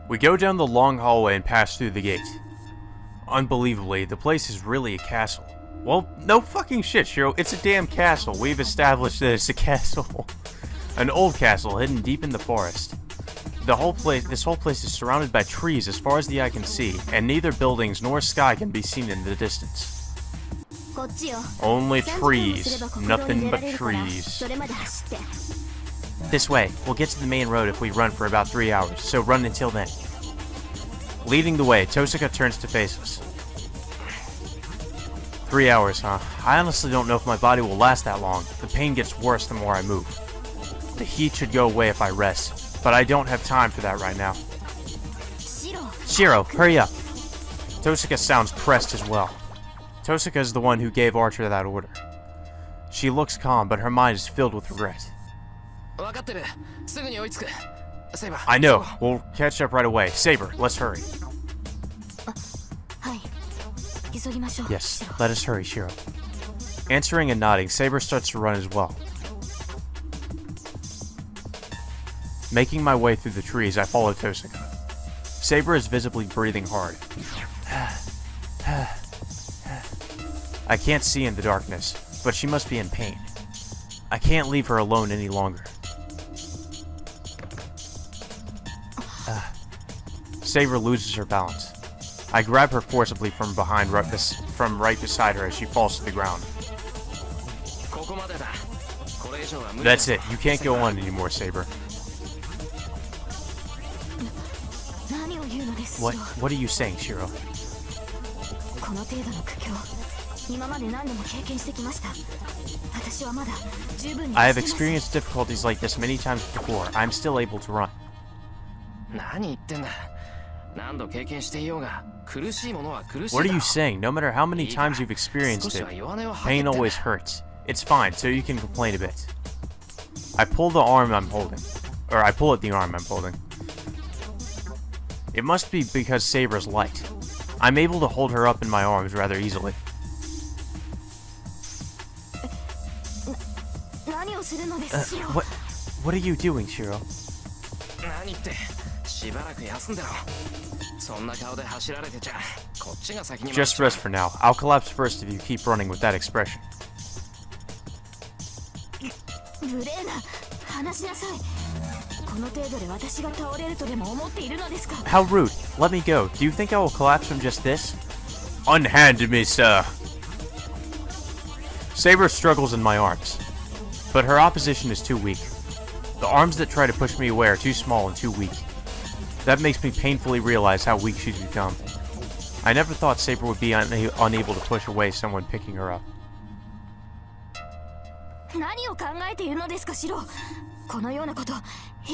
We go down the long hallway and pass through the gate. Unbelievably, the place is really a castle. Well, no fucking shit, Shiro. It's a damn castle. We've established that it's a castle. An old castle hidden deep in the forest. This whole place is surrounded by trees as far as the eye can see, and neither buildings nor sky can be seen in the distance. Only trees. Nothing but trees. This way. We'll get to the main road if we run for about 3 hours, so run until then. Leading the way, Tosuka turns to face us. 3 hours, huh? I honestly don't know if my body will last that long. The pain gets worse the more I move. The heat should go away if I rest, but I don't have time for that right now. Shiro, hurry up! Tosuka sounds pressed as well. Tosuka is the one who gave Archer that order. She looks calm, but her mind is filled with regret. I know. We'll catch up right away. Saber, let's hurry. Yes, let us hurry, Shiro. Answering and nodding, Saber starts to run as well. Making my way through the trees, I follow Tosuka. Saber is visibly breathing hard. I can't see in the darkness, but she must be in pain. I can't leave her alone any longer. Saber loses her balance. I grab her forcibly from behind, right beside her as she falls to the ground. That's it. You can't go on anymore, Saber. What are you saying, Shiro? I have experienced difficulties like this many times before. I'm still able to run. What are you saying? No matter how many times you've experienced it, pain always hurts. It's fine, so you can complain a bit. I pull the arm I'm holding. Or I pull at the arm I'm holding. It must be because Saber's light. I'm able to hold her up in my arms rather easily. What are you doing, Shiro? Just rest for now. I'll collapse first if you keep running with that expression. How rude. Let me go. Do you think I will collapse from just this? Unhand me, sir. Saber struggles in my arms, but her opposition is too weak. The arms that try to push me away are too small and too weak. That makes me painfully realize how weak she's become. I never thought Saber would be unable to push away someone picking her up.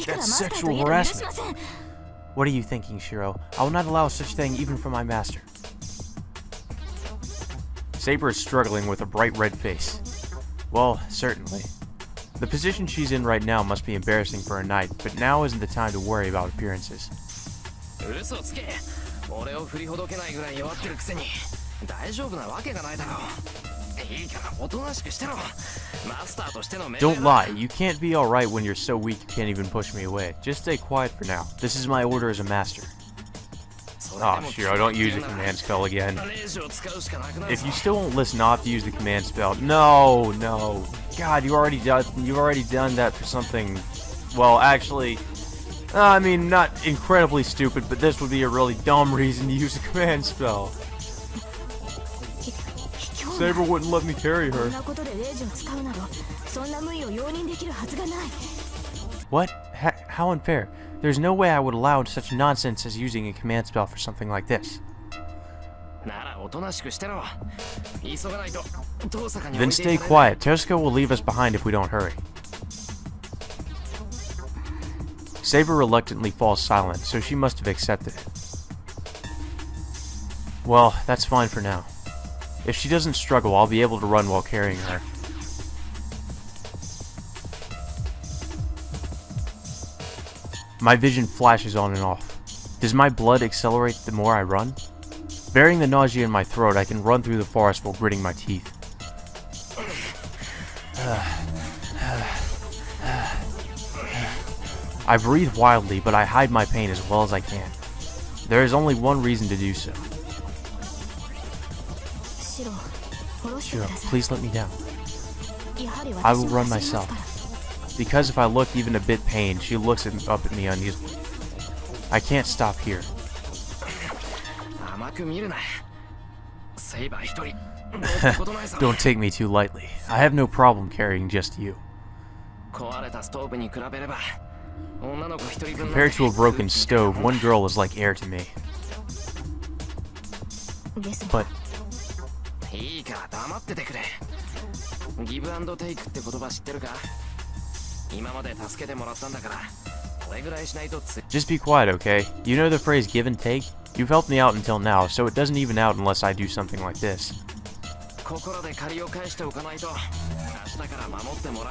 That's sexual harassment. What are you thinking, Shiro? I will not allow such thing even from my master. Saber is struggling with a bright red face. Well, certainly. The position she's in right now must be embarrassing for a knight, but now isn't the time to worry about appearances. Don't lie, you can't be alright when you're so weak you can't even push me away. Just stay quiet for now. This is my order as a master. Oh, Shiro, don't use the command spell again. If you still won't listen, I'll have to use the command spell. No. God, you've already done that for something. Well, actually, I mean, not incredibly stupid, but this would be a really dumb reason to use the command spell. Saber wouldn't let me carry her. What? How unfair. There's no way I would allow such nonsense as using a command spell for something like this. Then stay quiet. Tosuka will leave us behind if we don't hurry. Saber reluctantly falls silent, so she must have accepted it. Well, that's fine for now. If she doesn't struggle, I'll be able to run while carrying her. My vision flashes on and off. Does my blood accelerate the more I run? Bearing the nausea in my throat, I can run through the forest while gritting my teeth. I breathe wildly, but I hide my pain as well as I can. There is only one reason to do so. Shiro, please let me down. I will run myself. Because if I look even a bit pained, she looks up at me uneasily. I can't stop here. Don't take me too lightly. I have no problem carrying just you. Compared to a broken stove, one girl is like air to me. But... Just be quiet, okay? You know the phrase give and take? You've helped me out until now, so it doesn't even out unless I do something like this.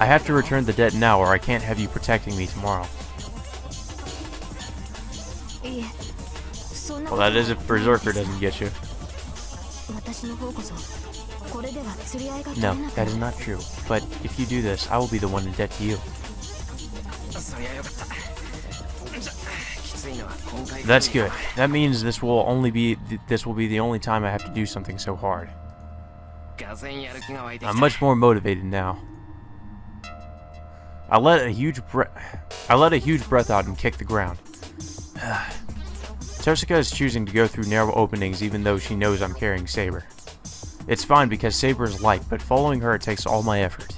I have to return the debt now or I can't have you protecting me tomorrow. Well, that is if Berserker doesn't get you. No, that is not true. But if you do this, I will be the one in debt to you. That's good. That means this will be the only time I have to do something so hard. I'm much more motivated now. I let a huge breath out and kicked the ground. Toshika is choosing to go through narrow openings even though she knows I'm carrying Saber. It's fine because Saber is light, but following her takes all my effort.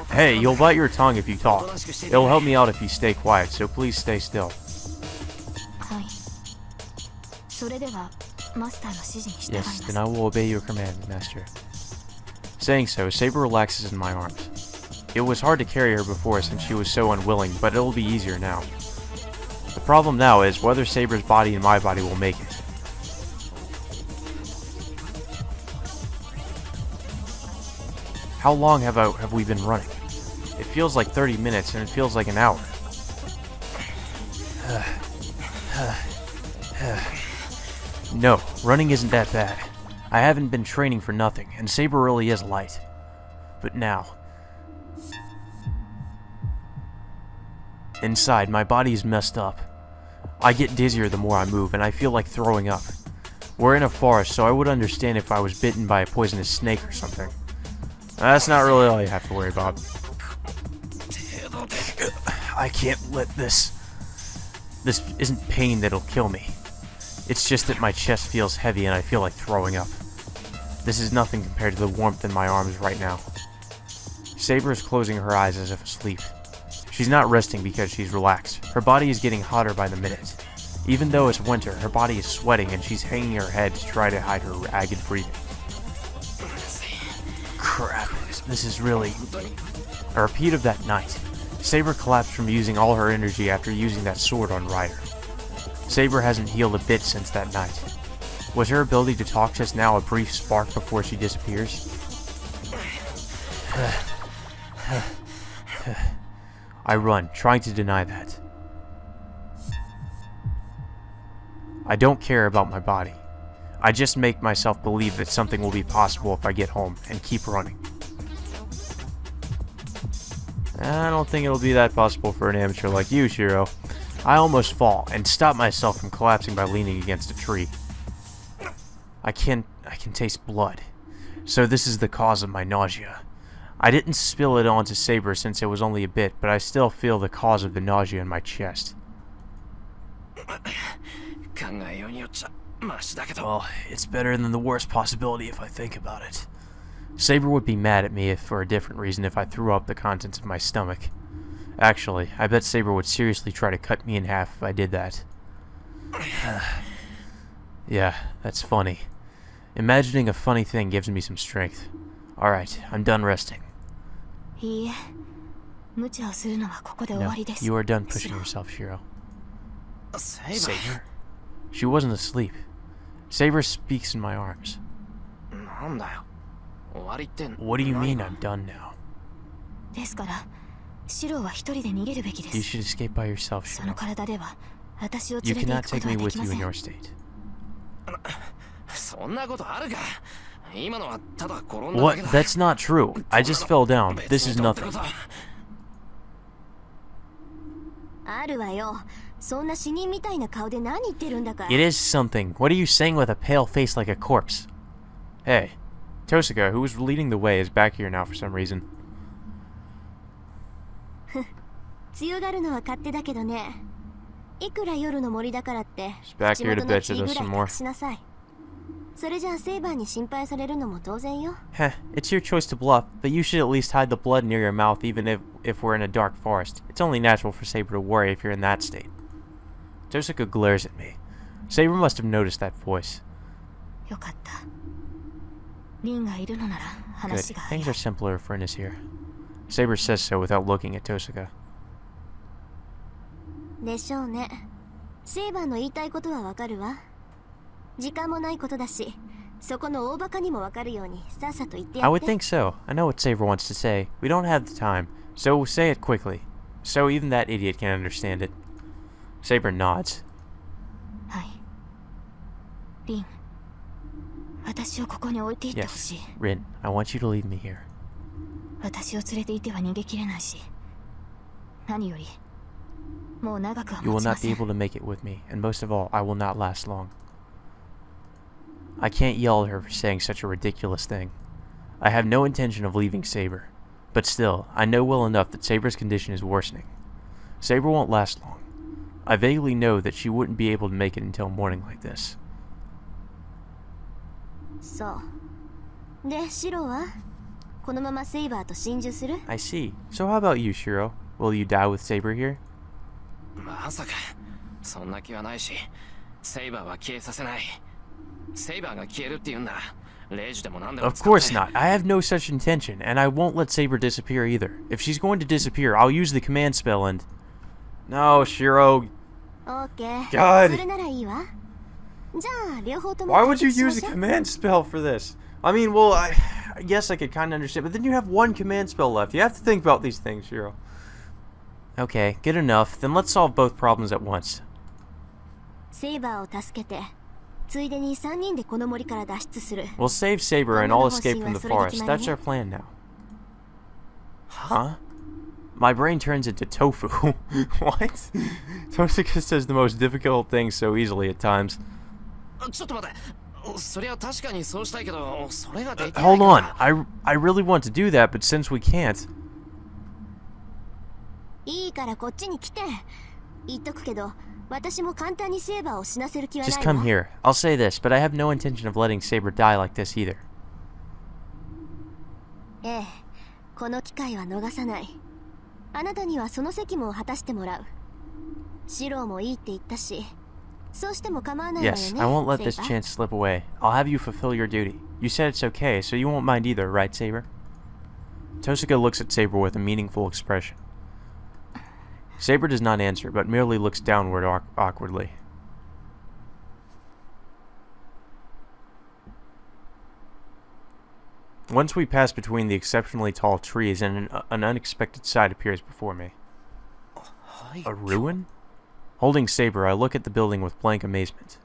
Hey, you'll bite your tongue if you talk. It'll help me out if you stay quiet, so please stay still. Yes, then I will obey your command, Master. Saying so, Saber relaxes in my arms. It was hard to carry her before since she was so unwilling, but it'll be easier now. The problem now is whether Saber's body and my body will make it. How long have we been running? It feels like 30 minutes and it feels like an hour. No, running isn't that bad. I haven't been training for nothing, and Saber really is light. But now... Inside, my body is messed up. I get dizzier the more I move, and I feel like throwing up. We're in a forest, so I would understand if I was bitten by a poisonous snake or something. That's not really all you have to worry about. I can't let this... This isn't pain that'll kill me. It's just that my chest feels heavy and I feel like throwing up. This is nothing compared to the warmth in my arms right now. Saber is closing her eyes as if asleep. She's not resting because she's relaxed. Her body is getting hotter by the minute. Even though it's winter, her body is sweating and she's hanging her head to try to hide her ragged breathing. Crap, this is really... A repeat of that night. Saber collapsed from using all her energy after using that sword on Ryder. Saber hasn't healed a bit since that night. Was her ability to talk just now a brief spark before she disappears? I run, trying to deny that. I don't care about my body. I just make myself believe that something will be possible if I get home, and keep running. I don't think it'll be that possible for an amateur like you, Shiro. I almost fall, and stop myself from collapsing by leaning against a tree. I can taste blood. So this is the cause of my nausea. I didn't spill it onto Saber since it was only a bit, but I still feel the cause of the nausea in my chest. Well, it's better than the worst possibility if I think about it. Saber would be mad at me if for a different reason if I threw up the contents of my stomach. Actually, I bet Saber would seriously try to cut me in half if I did that. Yeah, that's funny. Imagining a funny thing gives me some strength. Alright, I'm done resting. No, you are done pushing yourself, Shiro. Saber? She wasn't asleep. Saber speaks in my arms. What do you mean I'm done now? You should escape by yourself, Shiro. You cannot take me with you in your state. What? That's not true. I just fell down. This is nothing. It is something. What are you saying with a pale face like a corpse? Hey, Tosaka, who was leading the way, is back here now for some reason. She's back here to bitch at us some more. Heh, it's your choice to bluff, but you should at least hide the blood near your mouth even if we're in a dark forest. It's only natural for Saber to worry if you're in that state. Tosaka glares at me. Saber must have noticed that voice. Good. Things are simpler if Rin is here. Saber says so without looking at Tosaka. I would think so. I know what Saber wants to say. We don't have the time, so say it quickly, so even that idiot can understand it. Saber nods. Yes, Rin, I want you to leave me here. You will not be able to make it with me, and most of all, I will not last long. I can't yell at her for saying such a ridiculous thing. I have no intention of leaving Saber, but still, I know well enough that Saber's condition is worsening. Saber won't last long. I vaguely know that she wouldn't be able to make it until morning like this. I see. So how about you, Shiro? Will you die with Saber here? Of course not. I have no such intention, and I won't let Saber disappear either. If she's going to disappear, I'll use the command spell and... No, Shiro. God. Why would you use a command spell for this? I mean, well, I guess I could kind of understand, but then you have one command spell left. You have to think about these things, Shiro. Okay, good enough. Then let's solve both problems at once. We'll save Saber and all escape from the forest. That's our plan now. Huh? My brain turns into tofu. What? Tosaka says the most difficult things so easily at times. Hold on. I really want to do that, but since we can't... Just come here. I'll say this, but I have no intention of letting Saber die like this either. Yes, I won't let this chance slip away. I'll have you fulfill your duty. You said it's okay, so you won't mind either, right, Saber? Tosaka looks at Saber with a meaningful expression. Saber does not answer, but merely looks downward awkwardly. Once we pass between the exceptionally tall trees, and an unexpected sight appears before me. A ruin? Holding Saber, I look at the building with blank amazement.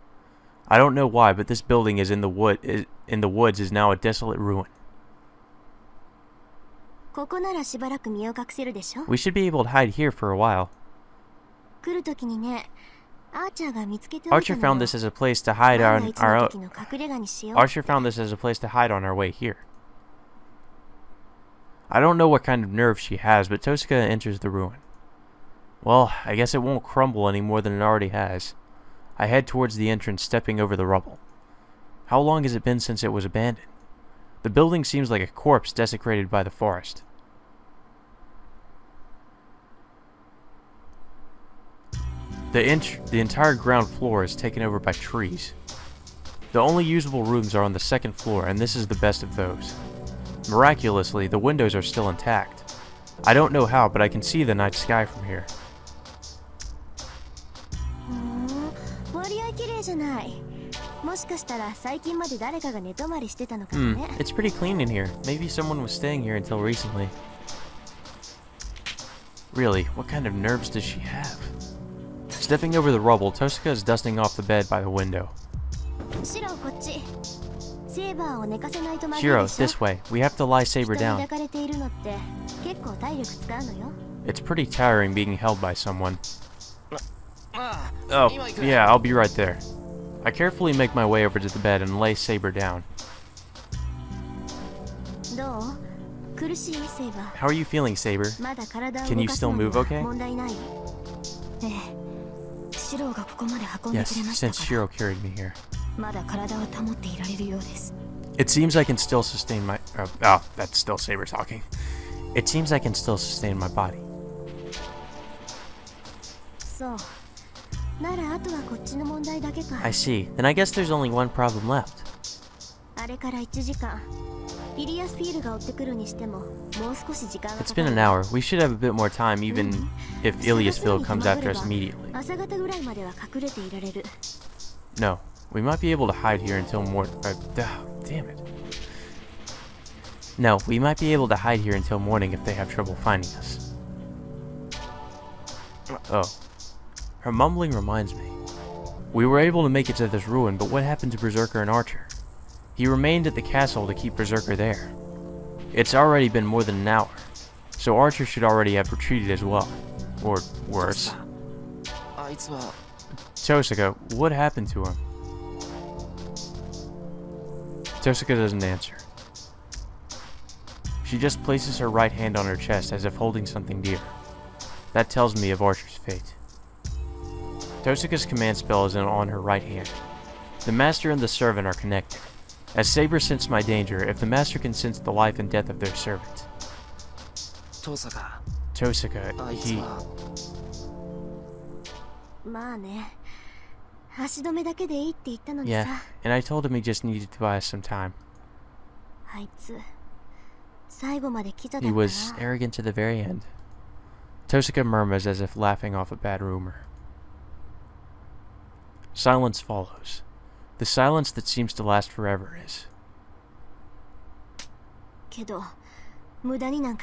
I don't know why, but this building is in the woods is now a desolate ruin. We should be able to hide here for a while. Archer found this as a place to hide on our way here. I don't know what kind of nerve she has, but Tosaka enters the ruin. Well, I guess it won't crumble any more than it already has. I head towards the entrance, stepping over the rubble. How long has it been since it was abandoned? The building seems like a corpse desecrated by the forest. The entire ground floor is taken over by trees. The only usable rooms are on the second floor, and this is the best of those. Miraculously, the windows are still intact. I don't know how, but I can see the night sky from here. It's pretty clean in here. Maybe someone was staying here until recently. Really, what kind of nerves does she have? Stepping over the rubble, Tosaka is dusting off the bed by the window. Shiro, this way. We have to lie Saber down. It's pretty tiring being held by someone. Oh, yeah, I'll be right there. I carefully make my way over to the bed and lay Saber down. How are you feeling, Saber? Can you still move okay? Yes, since Shiro carried me here. It seems I can still sustain my... Oh, that's still Saber talking. It seems I can still sustain my body. I see. Then I guess there's only one problem left. It's been an hour. We should have a bit more time, even if Iliasville comes after us immediately. No, we might be able to hide here until morning. Damn it. No, we might be able to hide here until morning if they have trouble finding us. Oh. Her mumbling reminds me. We were able to make it to this ruin, but what happened to Berserker and Archer? He remained at the castle to keep Berserker there. It's already been more than an hour, so Archer should already have retreated as well. Or worse. Tosuka, what happened to him? Tosuka doesn't answer. She just places her right hand on her chest as if holding something dear. That tells me of Archer's fate. Tosuka's command spell is on her right hand. The master and the servant are connected. As Saber sensed my danger, if the master can sense the life and death of their servant. Tosuka, he... Yeah, and I told him he just needed to buy us some time. He was arrogant to the very end. Tosuka murmurs as if laughing off a bad rumor. Silence follows. The silence that seems to last forever is.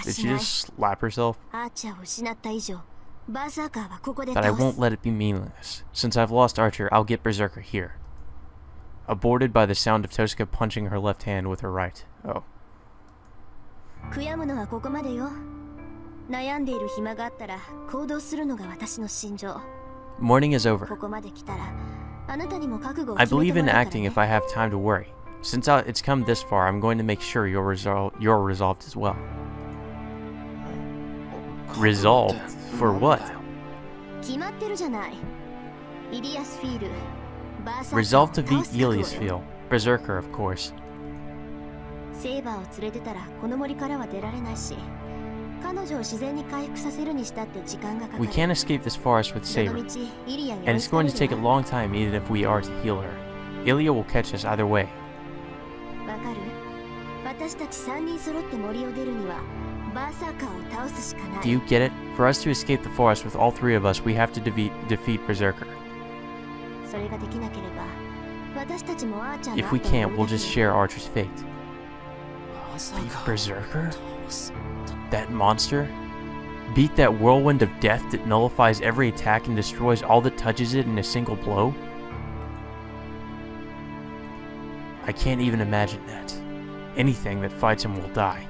Did she just slap herself? That I won't let it be meaningless. Since I've lost Archer, I'll get Berserker here. Aborted by the sound of Tosuka punching her left hand with her right. Oh. Morning is over. I believe in acting if I have time to worry. Since it's come this far, I'm going to make sure you're resolved as well. Resolved? For what? Resolved to beat Iliasville. Berserker, of course. We can't escape this forest with Saber, and it's going to take a long time even if we are to heal her. Ilia will catch us either way. Do you get it? For us to escape the forest with all three of us, we have to defeat Berserker. If we can't, we'll just share Archer's fate. Beat Berserker? That monster? Beat that whirlwind of death that nullifies every attack and destroys all that touches it in a single blow? I can't even imagine that. Anything that fights him will die.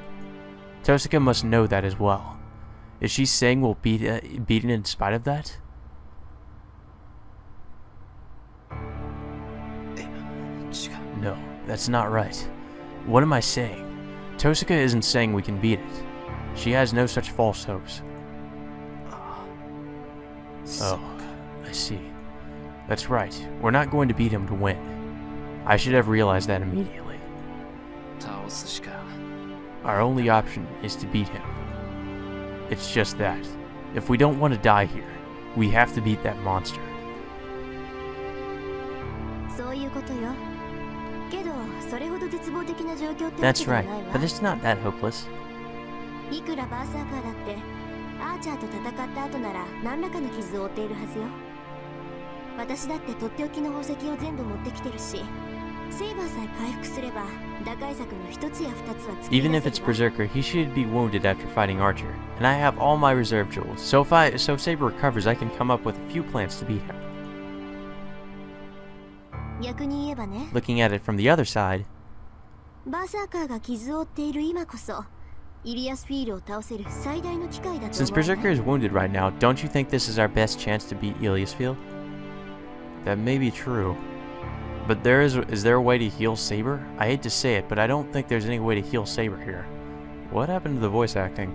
Tosuka must know that as well. Is she saying we'll beat it in spite of that? No, that's not right. What am I saying? Tosuka isn't saying we can beat it. She has no such false hopes. Oh, I see. That's right. We're not going to beat him to win. I should have realized that immediately. Our only option is to beat him. It's just that. If we don't want to die here, we have to beat that monster. That's right, but it's not that hopeless. Even if it's Berserker, he should be wounded after fighting Archer, and I have all my reserve jewels, so if Saber recovers, I can come up with a few plans to beat him. Looking at it from the other side, Since Berserker is wounded right now, don't you think this is our best chance to beat Iliasfield? That may be true. But is there a way to heal Saber? I hate to say it, but I don't think there's any way to heal Saber here. What happened to the voice acting?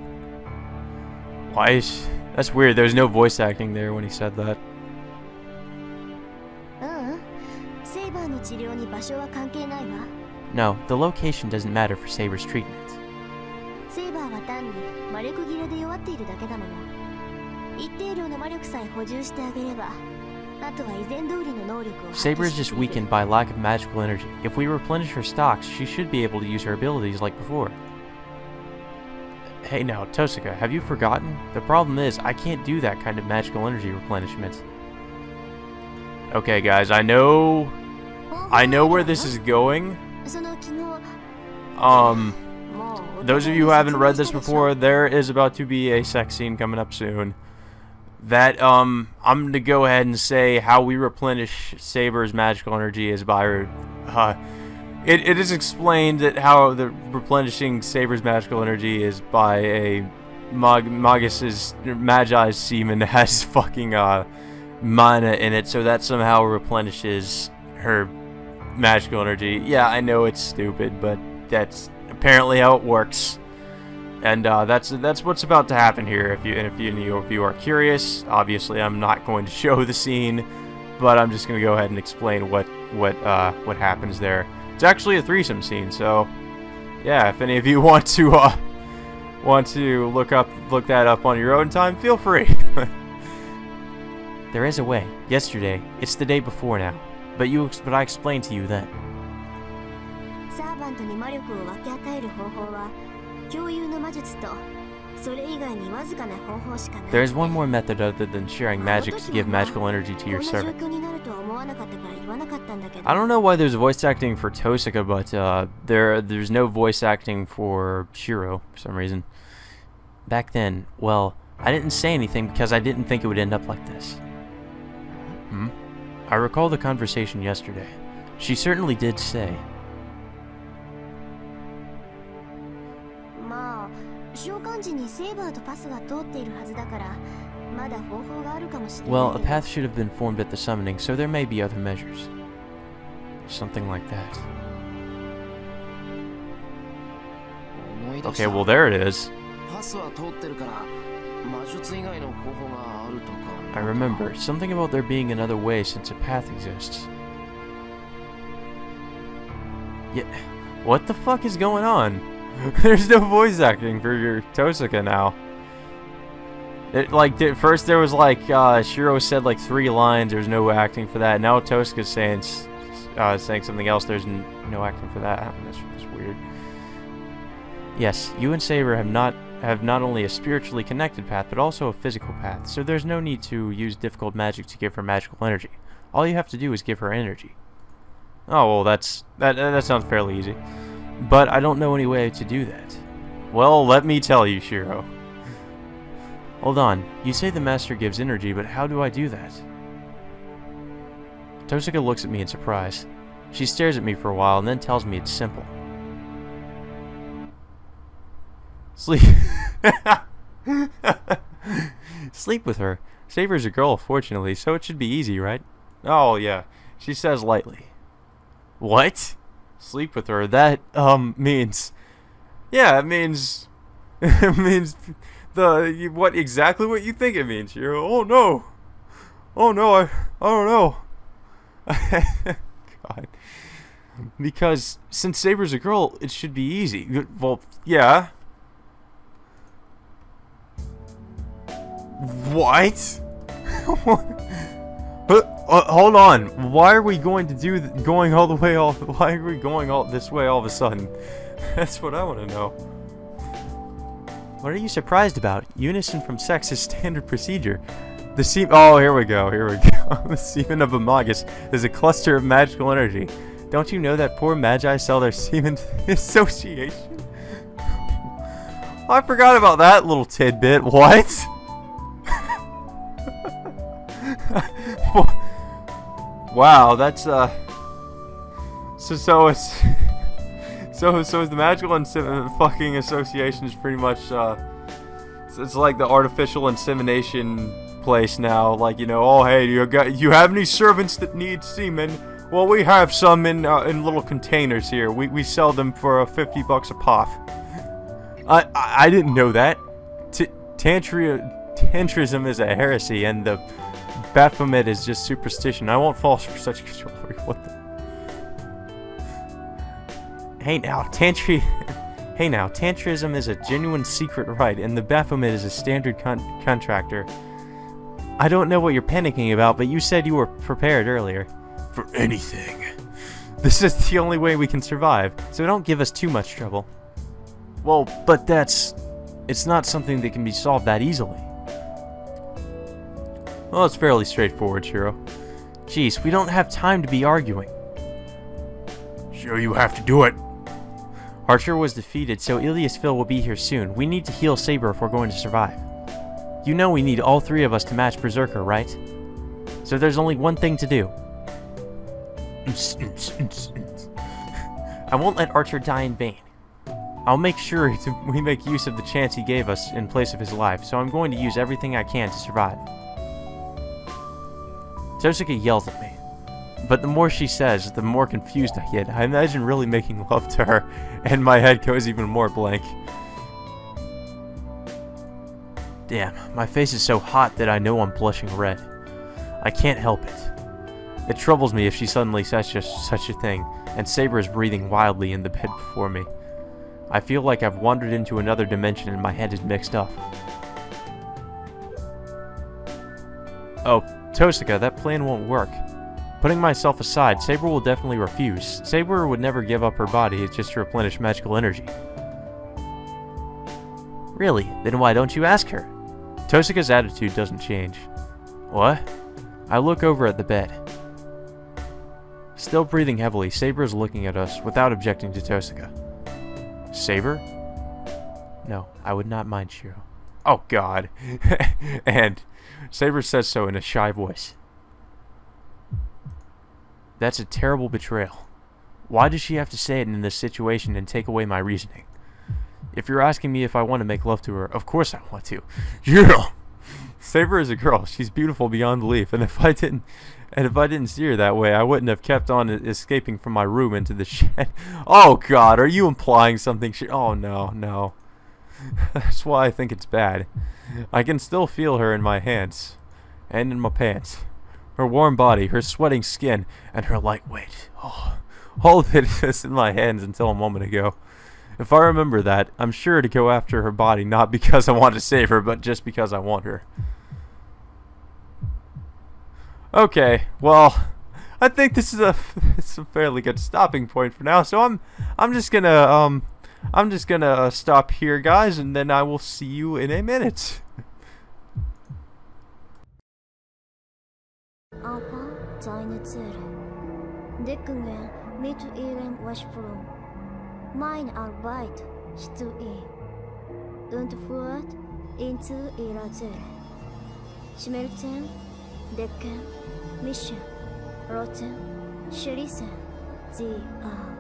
That's weird, there's no voice acting there when he said that. No, the location doesn't matter for Saber's treatment. Saber is just weakened by lack of magical energy. If we replenish her stocks, she should be able to use her abilities like before. Hey now, Tosaka, have you forgotten? The problem is, I can't do that kind of magical energy replenishment. Okay guys, I know where this is going. Those of you who haven't read this before, there is about to be a sex scene coming up soon. That, I'm gonna go ahead and say how we replenish Saber's magical energy is by, it is explained that how the replenishing Saber's magical energy is by a Magus's semen that has fucking, mana in it, so that somehow replenishes her magical energy. Yeah, I know it's stupid, but that's apparently how it works. And that's what's about to happen here. If you are curious, obviously I'm not going to show the scene, but I'm just going to go ahead and explain what happens there. It's actually a threesome scene, so yeah, if any of you want to look that up on your own time, feel free. There is a way. Yesterday, it's the day before now, but I explained to you then. There is one more method other than sharing magic to give magical energy to your servant. I don't know why there's voice acting for Tosaka, but there's no voice acting for Shiro for some reason. Back then, well, I didn't say anything because I didn't think it would end up like this. I recall the conversation yesterday. She certainly did say. Well, a path should have been formed at the summoning, so there may be other measures. Something like that. Okay, well there it is. I remember, something about there being another way since a path exists. Yeah, what the fuck is going on? There's no voice acting for your Tosaka now. First there was like, Shiro said like 3 lines, there's no acting for that. Now Tosaka's saying something else, there's no acting for that. That's weird. Yes, you and Saber have not only a spiritually connected path, but also a physical path, so there's no need to use difficult magic to give her magical energy. All you have to do is give her energy. Oh, well, that sounds fairly easy. But I don't know any way to do that. Well, let me tell you, Shiro. Hold on, you say the master gives energy, but how do I do that? Tosaka looks at me in surprise. She stares at me for a while and then tells me it's simple. Sleep. Sleep with her. Saber's a girl, fortunately, so it should be easy, right? Oh, yeah. She says lightly. What? Sleep with her. That, means... Yeah, it means... it means... exactly what you think it means. You're, oh, no. Oh, no, I don't know. God. Because, since Saber's a girl, it should be easy. Well, yeah. What? Hold on. Why are we going to why are we going all this way all of a sudden? That's what I want to know. What are you surprised about? Unison from sex is standard procedure. The semen. Oh, here we go. The semen of a Magus is a cluster of magical energy. Don't you know that poor magi sell their semen to the association? I forgot about that little tidbit. What? Wow, that's so So the magical fucking association is pretty much it's like the artificial insemination place now. Like, you know, oh hey, you have any servants that need semen? Well, we have some in little containers here. We sell them for $50 a pop. I didn't know that. Tantrism is a heresy, and the Baphomet is just superstition. I won't fall for such jewelry. What the? Hey now, Tantrism is a genuine secret rite, and the Baphomet is a standard contractor. I don't know what you're panicking about, but you said you were prepared earlier. For anything. This is the only way we can survive, so don't give us too much trouble. Well, but it's not something that can be solved that easily. Well, it's fairly straightforward, Shiro. Jeez, we don't have time to be arguing. Sure, you have to do it. Archer was defeated, so Iliasville will be here soon. We need to heal Saber if we're going to survive. You know we need all three of us to match Berserker, right? So there's only one thing to do. I won't let Archer die in vain. I'll make sure we make use of the chance he gave us in place of his life, so I'm going to use everything I can to survive. Tosuke yells at me, but the more she says, the more confused I get. I imagine really making love to her, and my head goes even more blank. Damn, my face is so hot that I know I'm blushing red. I can't help it. It troubles me if she suddenly says just such a thing, and Saber is breathing wildly in the bed before me. I feel like I've wandered into another dimension and my head is mixed up. Oh, Tosuke, that plan won't work. Putting myself aside, Saber will definitely refuse. Saber would never give up her body just to replenish magical energy. Really? Then why don't you ask her? Tosuke's attitude doesn't change. What? I look over at the bed. Still breathing heavily, Saber is looking at us without objecting to Tosuke. Saber? No, I would not mind, Shiro. Oh god. And Saber says so in a shy voice. That's a terrible betrayal. Why does she have to say it in this situation and take away my reasoning? If you're asking me if I want to make love to her, of course I want to. Yeah! Saber is a girl. She's beautiful beyond belief, and if I didn't see her that way, I wouldn't have kept on escaping from my room into the shed. Oh god, are you implying something? Oh no. That's why I think it's bad. I can still feel her in my hands, and in my pants. Her warm body, her sweating skin, and her light weight. Oh, all of it is in my hands until a moment ago. If I remember that, I'm sure to go after her body, not because I want to save her, but just because I want her. Okay, well, I think this is it's a fairly good stopping point for now. So I'm just gonna stop here, guys, and then I will see you in a minute. Meine Arbeit zu ihm und führt ihn zu ihrer Seele. Schmelzen, decken, mischen, rotten, schließen sie an.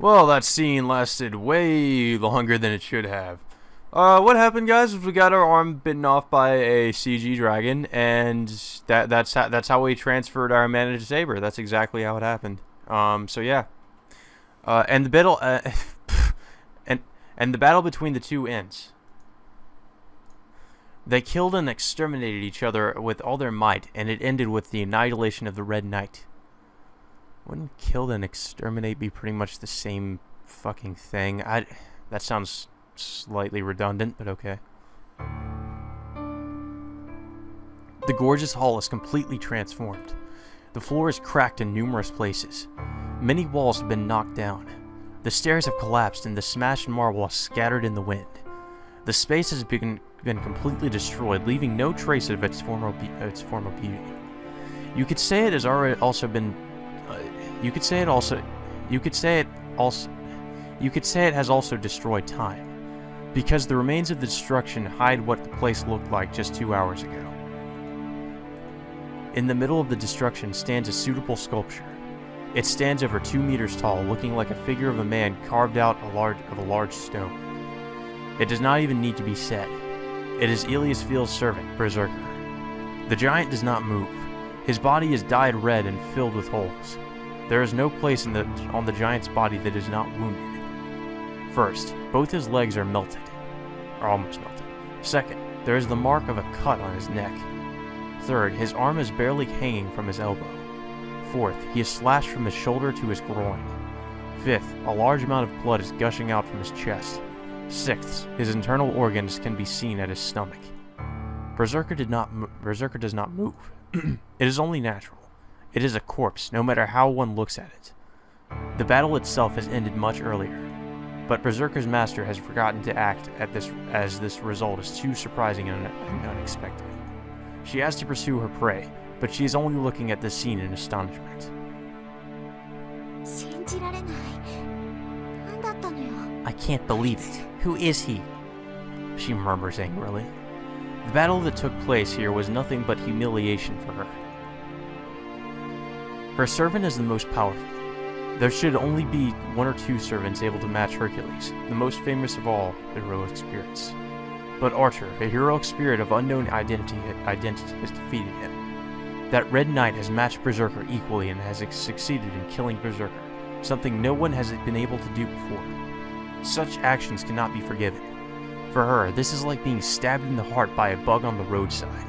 Well, that scene lasted way longer than it should have. What happened, guys, was we got our arm bitten off by a CG dragon, and that's how we transferred our mana to Saber. That's exactly how it happened. So yeah. And the battle, and the battle between the two ends. They killed and exterminated each other with all their might, and it ended with the annihilation of the Red Knight. Wouldn't kill and exterminate be pretty much the same fucking thing? That sounds slightly redundant, but okay. The gorgeous hall is completely transformed. The floor is cracked in numerous places. Many walls have been knocked down. The stairs have collapsed and the smashed marble is scattered in the wind. The space has been completely destroyed, leaving no trace of its former beauty. You could say it has also been. You could say it has also destroyed time, because the remains of the destruction hide what the place looked like just 2 hours ago. In the middle of the destruction stands a suitable sculpture. It stands over 2 meters tall, looking like a figure of a man carved out of a large stone. It does not even need to be said. It is Eliasfield's servant, Berserker. The giant does not move. His body is dyed red and filled with holes. There is no place on the giant's body that is not wounded. First, both his legs are melted, or almost melted. Second, there is the mark of a cut on his neck. Third, his arm is barely hanging from his elbow. Fourth, he is slashed from his shoulder to his groin. Fifth, a large amount of blood is gushing out from his chest. Sixth, his internal organs can be seen at his stomach. Berserker does not move. It is only natural. It is a corpse, no matter how one looks at it. The battle itself has ended much earlier, but Berserker's master has forgotten to act as this result is too surprising and unexpected. She has to pursue her prey, but she is only looking at the scene in astonishment. I can't believe it. Who is he? She murmurs angrily. The battle that took place here was nothing but humiliation for her. Her servant is the most powerful. There should only be 1 or 2 servants able to match Hercules, the most famous of all heroic spirits. But Archer, a heroic spirit of unknown identity has defeated him. That Red Knight has matched Berserker equally and has succeeded in killing Berserker, something no one has been able to do before. Such actions cannot be forgiven. For her, this is like being stabbed in the heart by a bug on the roadside.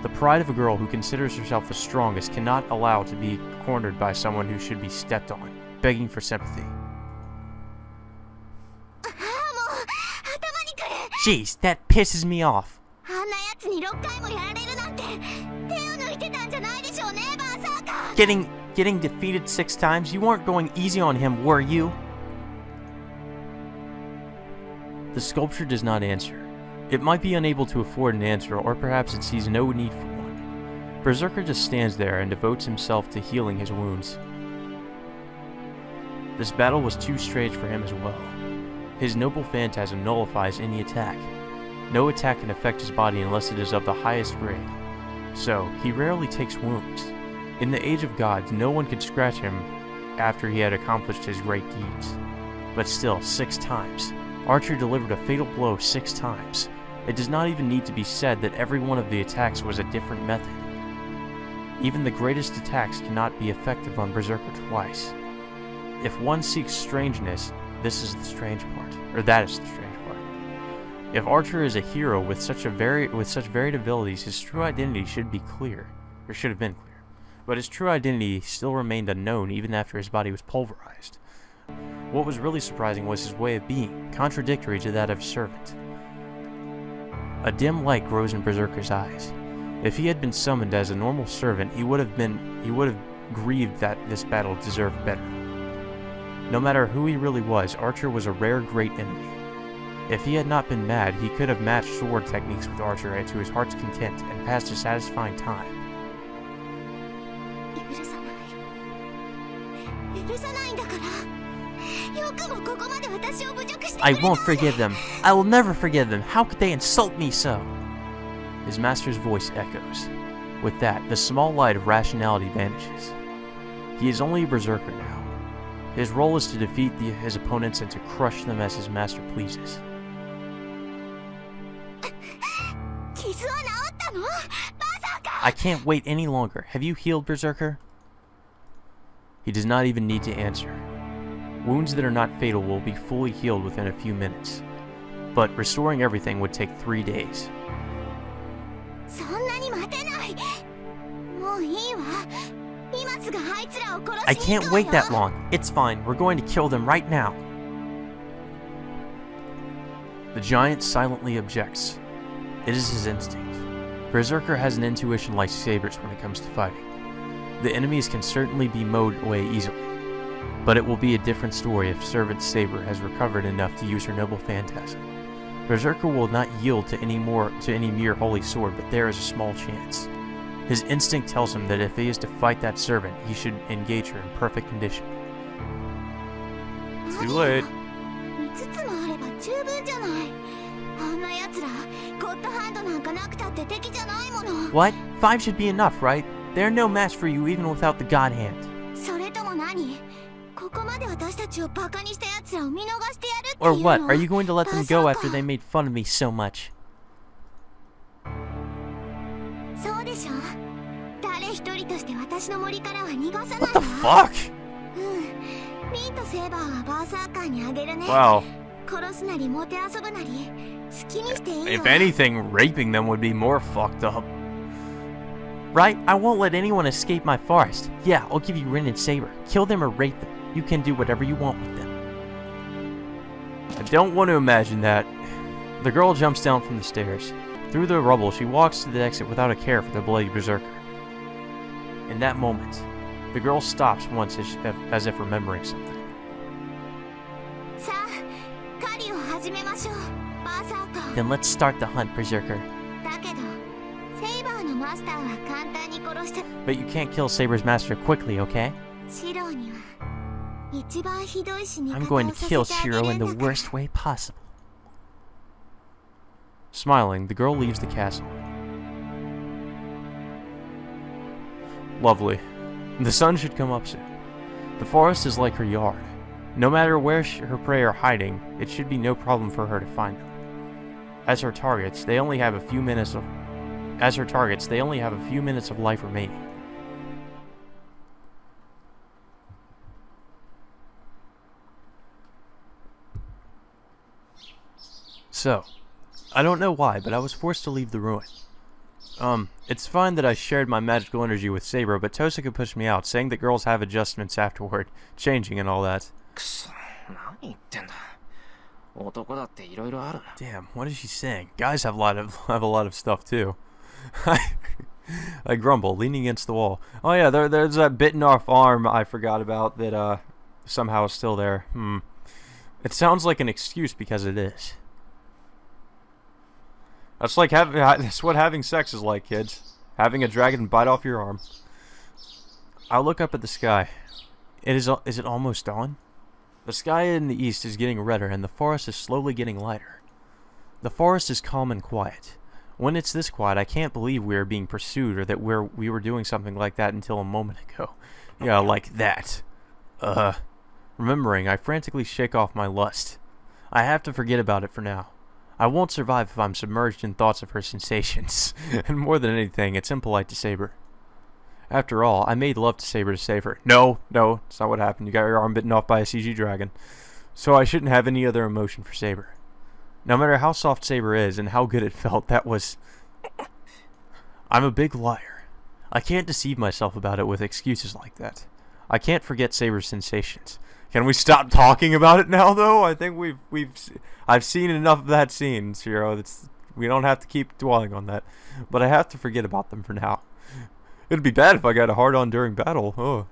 The pride of a girl who considers herself the strongest cannot allow to be cornered by someone who should be stepped on, begging for sympathy. Jeez, that pisses me off. Getting defeated 6 times? You weren't going easy on him, were you? The sculpture does not answer. It might be unable to afford an answer, or perhaps it sees no need for one. Berserker just stands there and devotes himself to healing his wounds. This battle was too strange for him as well. His noble phantasm nullifies any attack. No attack can affect his body unless it is of the highest grade. So, he rarely takes wounds. In the age of gods, no one could scratch him after he had accomplished his great deeds. But still, 6 times. Archer delivered a fatal blow 6 times. It does not even need to be said that every one of the attacks was a different method. Even the greatest attacks cannot be effective on Berserker twice. If one seeks strangeness, this is the strange part, or that is the strange part. If Archer is a hero with such varied abilities, his true identity should be clear, or should have been clear. But his true identity still remained unknown even after his body was pulverized. What was really surprising was his way of being, contradictory to that of his servant. A dim light grows in Berserker's eyes. If he had been summoned as a normal servant, he would have grieved that this battle deserved better. No matter who he really was, Archer was a rare great enemy. If he had not been mad, he could have matched sword techniques with Archer to his heart's content and passed a satisfying time. I won't forgive them. I will never forgive them. How could they insult me so? His master's voice echoes. With that, the small light of rationality vanishes. He is only a berserker now. His role is to defeat his opponents and to crush them as his master pleases. I can't wait any longer. Have you healed, Berserker? He does not even need to answer. Wounds that are not fatal will be fully healed within a few minutes. But restoring everything would take 3 days. I can't wait that long. It's fine. We're going to kill them right now. The giant silently objects. It is his instinct. Berserker has an intuition like Saber's when it comes to fighting. The enemies can certainly be mowed away easily, but it will be a different story if Servant Saber has recovered enough to use her noble phantasm. Berserker will not yield to any mere holy sword, but there is a small chance. His instinct tells him that if he is to fight that servant, he should engage her in perfect condition. Too late. What? 5 should be enough, right? They're no match for you even without the God Hand. Or what? Are you going to let them go after they made fun of me so much? What the fuck? Wow. If anything, raping them would be more fucked up. Right? I won't let anyone escape my forest. Yeah, I'll give you Rin and Saber. Kill them or rape them. You can do whatever you want with them. I don't want to imagine that. The girl jumps down from the stairs. Through the rubble, she walks to the exit without a care for the bloody berserker. In that moment, the girl stops once as if remembering something. Then let's start the hunt, Berserker. But you can't kill Saber's master quickly, okay? I'm going to kill Shiro in the worst way possible. Smiling, the girl leaves the castle. Lovely. The sun should come up soon. The forest is like her yard. No matter where her prey are hiding, it should be no problem for her to find them. As her targets, they only have a few minutes of life remaining. So, I don't know why, but I was forced to leave the ruin. It's fine that I shared my magical energy with Saber, but Tosaka pushed me out, saying that girls have adjustments afterward, changing and all that. Damn, what is she saying? Guys have a lot of stuff too. I grumble, leaning against the wall. Oh yeah, there's that bitten off arm I forgot about that somehow is still there. It sounds like an excuse because it is. That's what having sex is like, kids. Having a dragon bite off your arm. I look up at the sky. Is it almost dawn? The sky in the east is getting redder and the forest is slowly getting lighter. The forest is calm and quiet. When it's this quiet, I can't believe we are being pursued or that we were doing something like that until a moment ago. Yeah, like that. Remembering, I frantically shake off my lust. I have to forget about it for now. I won't survive if I'm submerged in thoughts of her sensations. And more than anything, it's impolite to Saber. After all, I made love to Saber to save her. No, it's not what happened. You got your arm bitten off by a CG dragon. So I shouldn't have any other emotion for Saber. No matter how soft Saber is and how good it felt, that was... I'm a big liar. I can't deceive myself about it with excuses like that. I can't forget Saber's sensations. Can we stop talking about it now, though? I think I've seen enough of that scene, Shiro. We don't have to keep dwelling on that. But I have to forget about them for now. It'd be bad if I got a hard-on during battle. Oh.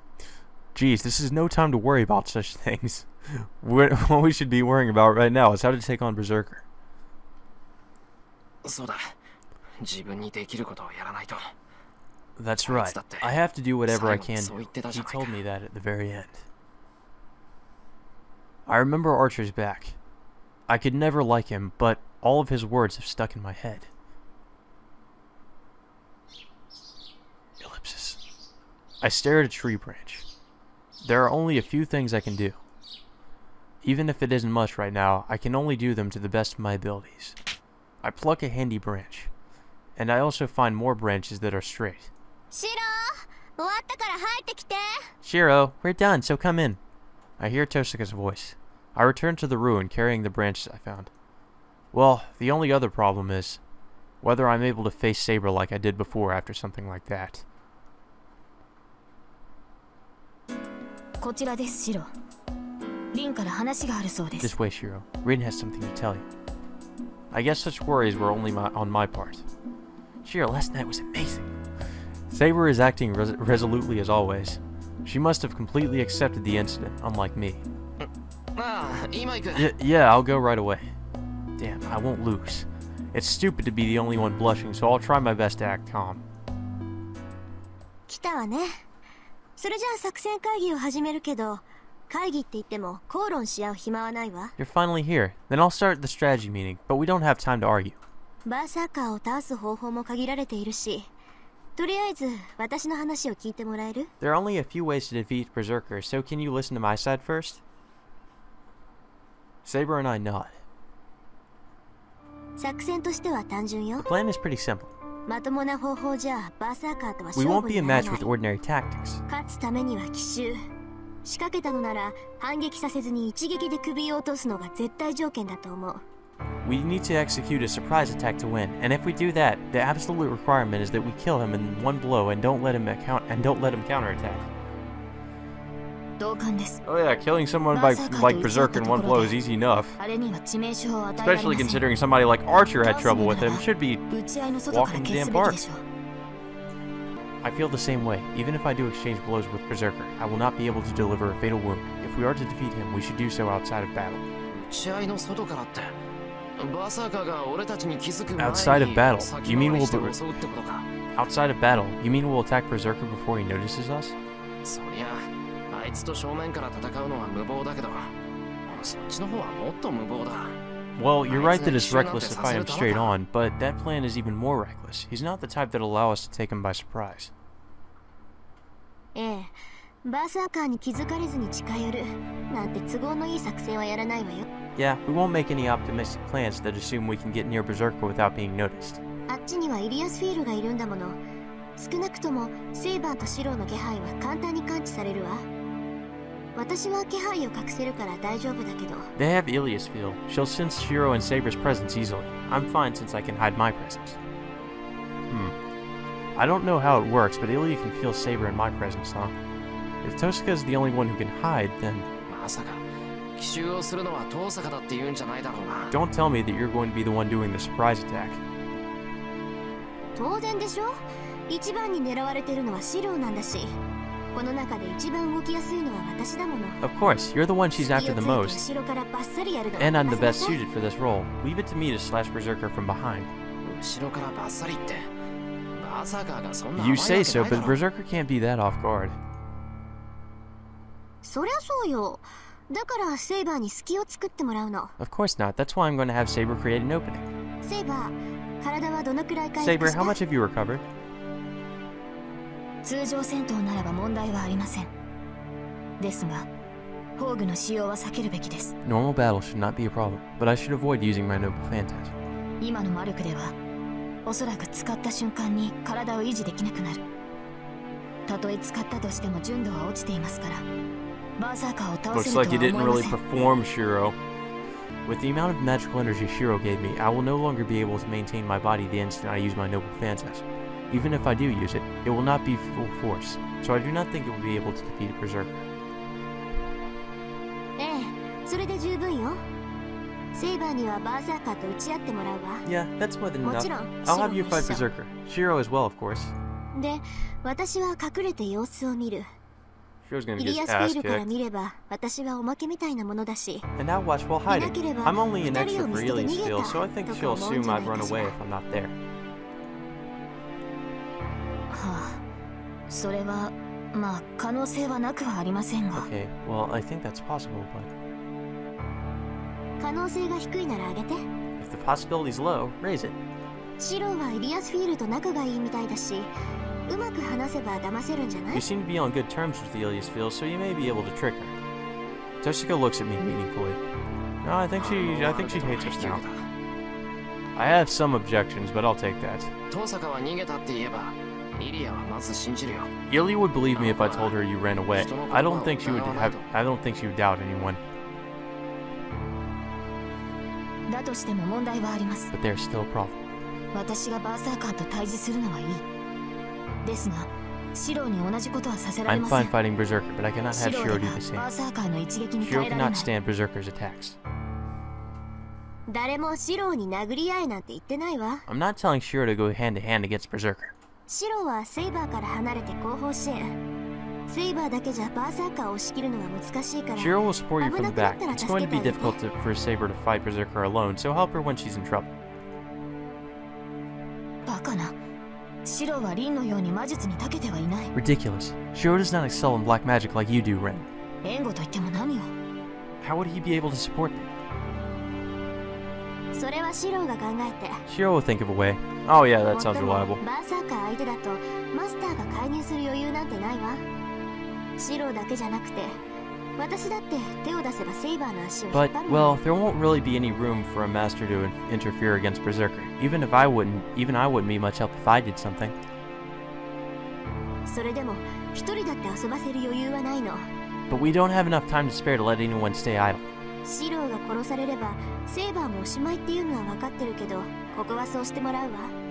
Geez, this is no time to worry about such things. What we should be worrying about right now is how to take on Berserker. That's right. I have to do whatever I can do. He told me that at the very end. I remember Archer's back. I could never like him, but all of his words have stuck in my head. Ellipsis. I stare at a tree branch. There are only a few things I can do. Even if it isn't much right now, I can only do them to the best of my abilities. I pluck a handy branch, and I also find more branches that are straight. Shiro, we're done, so come in. I hear Tosaka's voice. I return to the ruin carrying the branches I found. Well, the only other problem is whether I'm able to face Saber like I did before after something like that. This way, Shiro. Rin has something to tell you. I guess such worries were only on my part. Shiro, last night was amazing. Saber is acting resolutely as always. She must have completely accepted the incident, unlike me. Yeah, I'll go right away. Damn, I won't lose. It's stupid to be the only one blushing, so I'll try my best to act calm. You're finally here. Then I'll start the strategy meeting, but we don't have time to argue. There are only a few ways to defeat Berserker, so can you listen to my side first? Saber and I nod. The plan is pretty simple. We won't be a match with ordinary tactics. We need to execute a surprise attack to win, and if we do that, the absolute requirement is that we kill him in one blow and don't let him counterattack. Oh yeah, killing someone like Berserker in one blow is easy enough. Especially considering somebody like Archer had trouble with him. Should be walking the damn park. I feel the same way. Even if I do exchange blows with Berserker, I will not be able to deliver a fatal wound. If we are to defeat him, we should do so outside of battle. Outside of battle? You mean we'll attack Berserker before he notices us? Well, you're right that it's reckless to fight him straight on, but that plan is even more reckless. He's not the type that'll allow us to take him by surprise. Yeah, we won't make any optimistic plans that assume we can get near Berserker without being noticed. They have Ilias field. She'll sense Shiro and Saber's presence easily. I'm fine since I can hide my presence. I don't know how it works, but Ilia can feel Saber in my presence, huh? If Tosaka is the only one who can hide, then... Don't tell me that you're going to be the one doing the surprise attack. Of course, you're the one she's after the most. And I'm the best suited for this role. Leave it to me to slash Berserker from behind. You say so, but Berserker can't be that off guard. Of course not. That's why I'm going to have Saber create an opening. Saber, how much have you recovered? Normal battle should not be a problem, but I should avoid using my noble phantasm. Looks like you didn't really perform, Shiro. With the amount of magical energy Shiro gave me, I will no longer be able to maintain my body the instant I use my noble phantasm. Even if I do use it, it will not be full force, so I do not think it will be able to defeat Berserker. Yeah, that's more than enough. I'll have you fight Berserker. Shiro as well, of course. Shiro's gonna get his ass kicked. And I'll watch while hiding. I'm only an extra for Ilias field, so I think she'll assume I'd run away if I'm not there. Okay, well, I think that's possible, but... If the possibility's low, raise it. You seem to be on good terms with Elias feels, so you may be able to trick her. Toshika looks at me meaningfully. No, I think she hates us now. I have some objections, but I'll take that. Ilya would believe me if I told her you ran away. I don't think she would doubt anyone. But there's still a problem. I'm fine fighting Berserker, but I cannot have Shiro do the same. Shiro cannot stand Berserker's attacks. I'm not telling Shiro to go hand to hand against Berserker. Shiro will support you from the back. It's going to be difficult for Saber to fight Berserker alone, so help her when she's in trouble. Ridiculous. Shiro does not excel in black magic like you do, Ren. How would he be able to support me? Shiro will think of a way. Oh yeah, that sounds reliable. But, well, there won't really be any room for a master to interfere against Berserker. Even I wouldn't be much help if I did something. But we don't have enough time to spare to let anyone stay idle.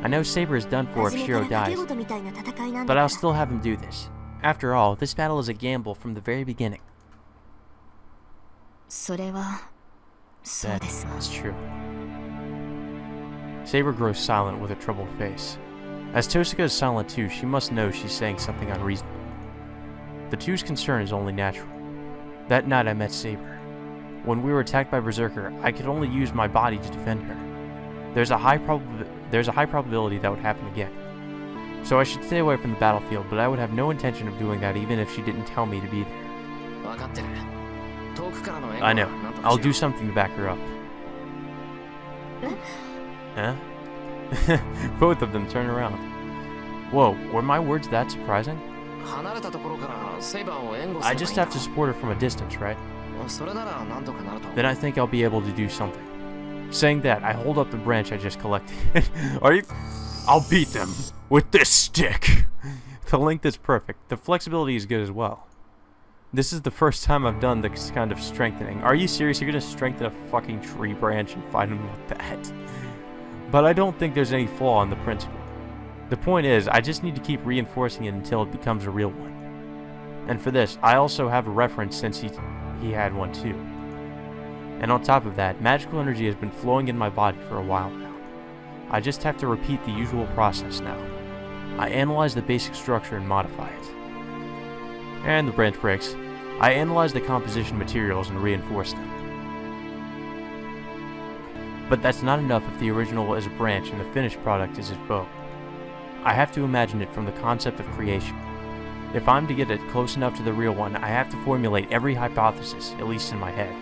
I know Saber is done for if Shiro dies, but I'll still have him do this. After all, this battle is a gamble from the very beginning. That's true. Saber grows silent with a troubled face. As Toshika is silent too, she must know she's saying something unreasonable. The two's concern is only natural. That night I met Saber. When we were attacked by Berserker, I could only use my body to defend her. There's a high probability that would happen again. So I should stay away from the battlefield, but I would have no intention of doing that even if she didn't tell me to be there. I know. I'll do something to back her up. Huh? Both of them turn around. Whoa, were my words that surprising? I just have to support her from a distance, right? Then I think I'll be able to do something. Saying that, I hold up the branch I just collected. I'll beat them with this stick! The length is perfect. The flexibility is good as well. This is the first time I've done this kind of strengthening. Are you serious? You're gonna strengthen a fucking tree branch and fight him with that? But I don't think there's any flaw in the principle. The point is, I just need to keep reinforcing it until it becomes a real one. And for this, I also have a reference since he had one too. And on top of that, magical energy has been flowing in my body for a while now. I just have to repeat the usual process now. I analyze the basic structure and modify it. And the branch breaks. I analyze the composition materials and reinforce them. But that's not enough if the original is a branch and the finished product is his bow. I have to imagine it from the concept of creation. If I'm to get it close enough to the real one, I have to formulate every hypothesis, at least in my head.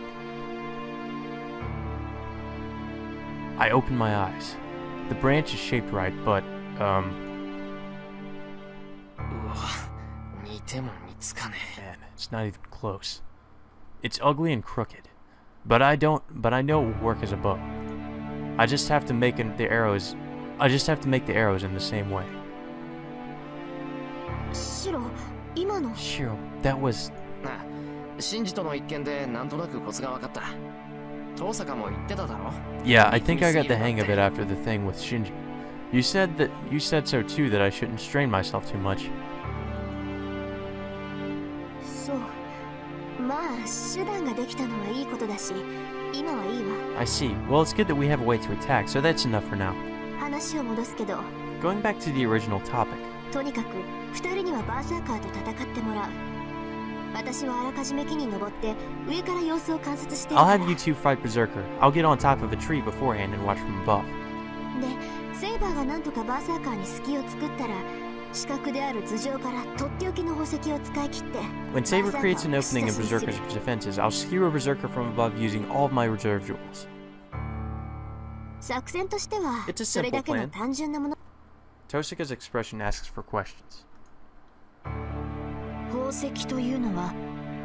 I open my eyes. The branch is shaped right, but, man, it's not even close. It's ugly and crooked. But I know it will work as a bow. I just have to make the arrows in the same way. Shiro, that was... Yeah, I think I got the hang of it after the thing with Shinji. You said so too, that I shouldn't strain myself too much. I see. Well, it's good that we have a way to attack, so that's enough for now. Going back to the original topic. I'll have you two fight Berserker. I'll get on top of a tree beforehand and watch from above. When Saber creates an opening in Berserker's defenses, I'll skewer Berserker from above using all of my reserve jewels. It's a simple plan. Tosaka's expression asks for questions. 宝石というのは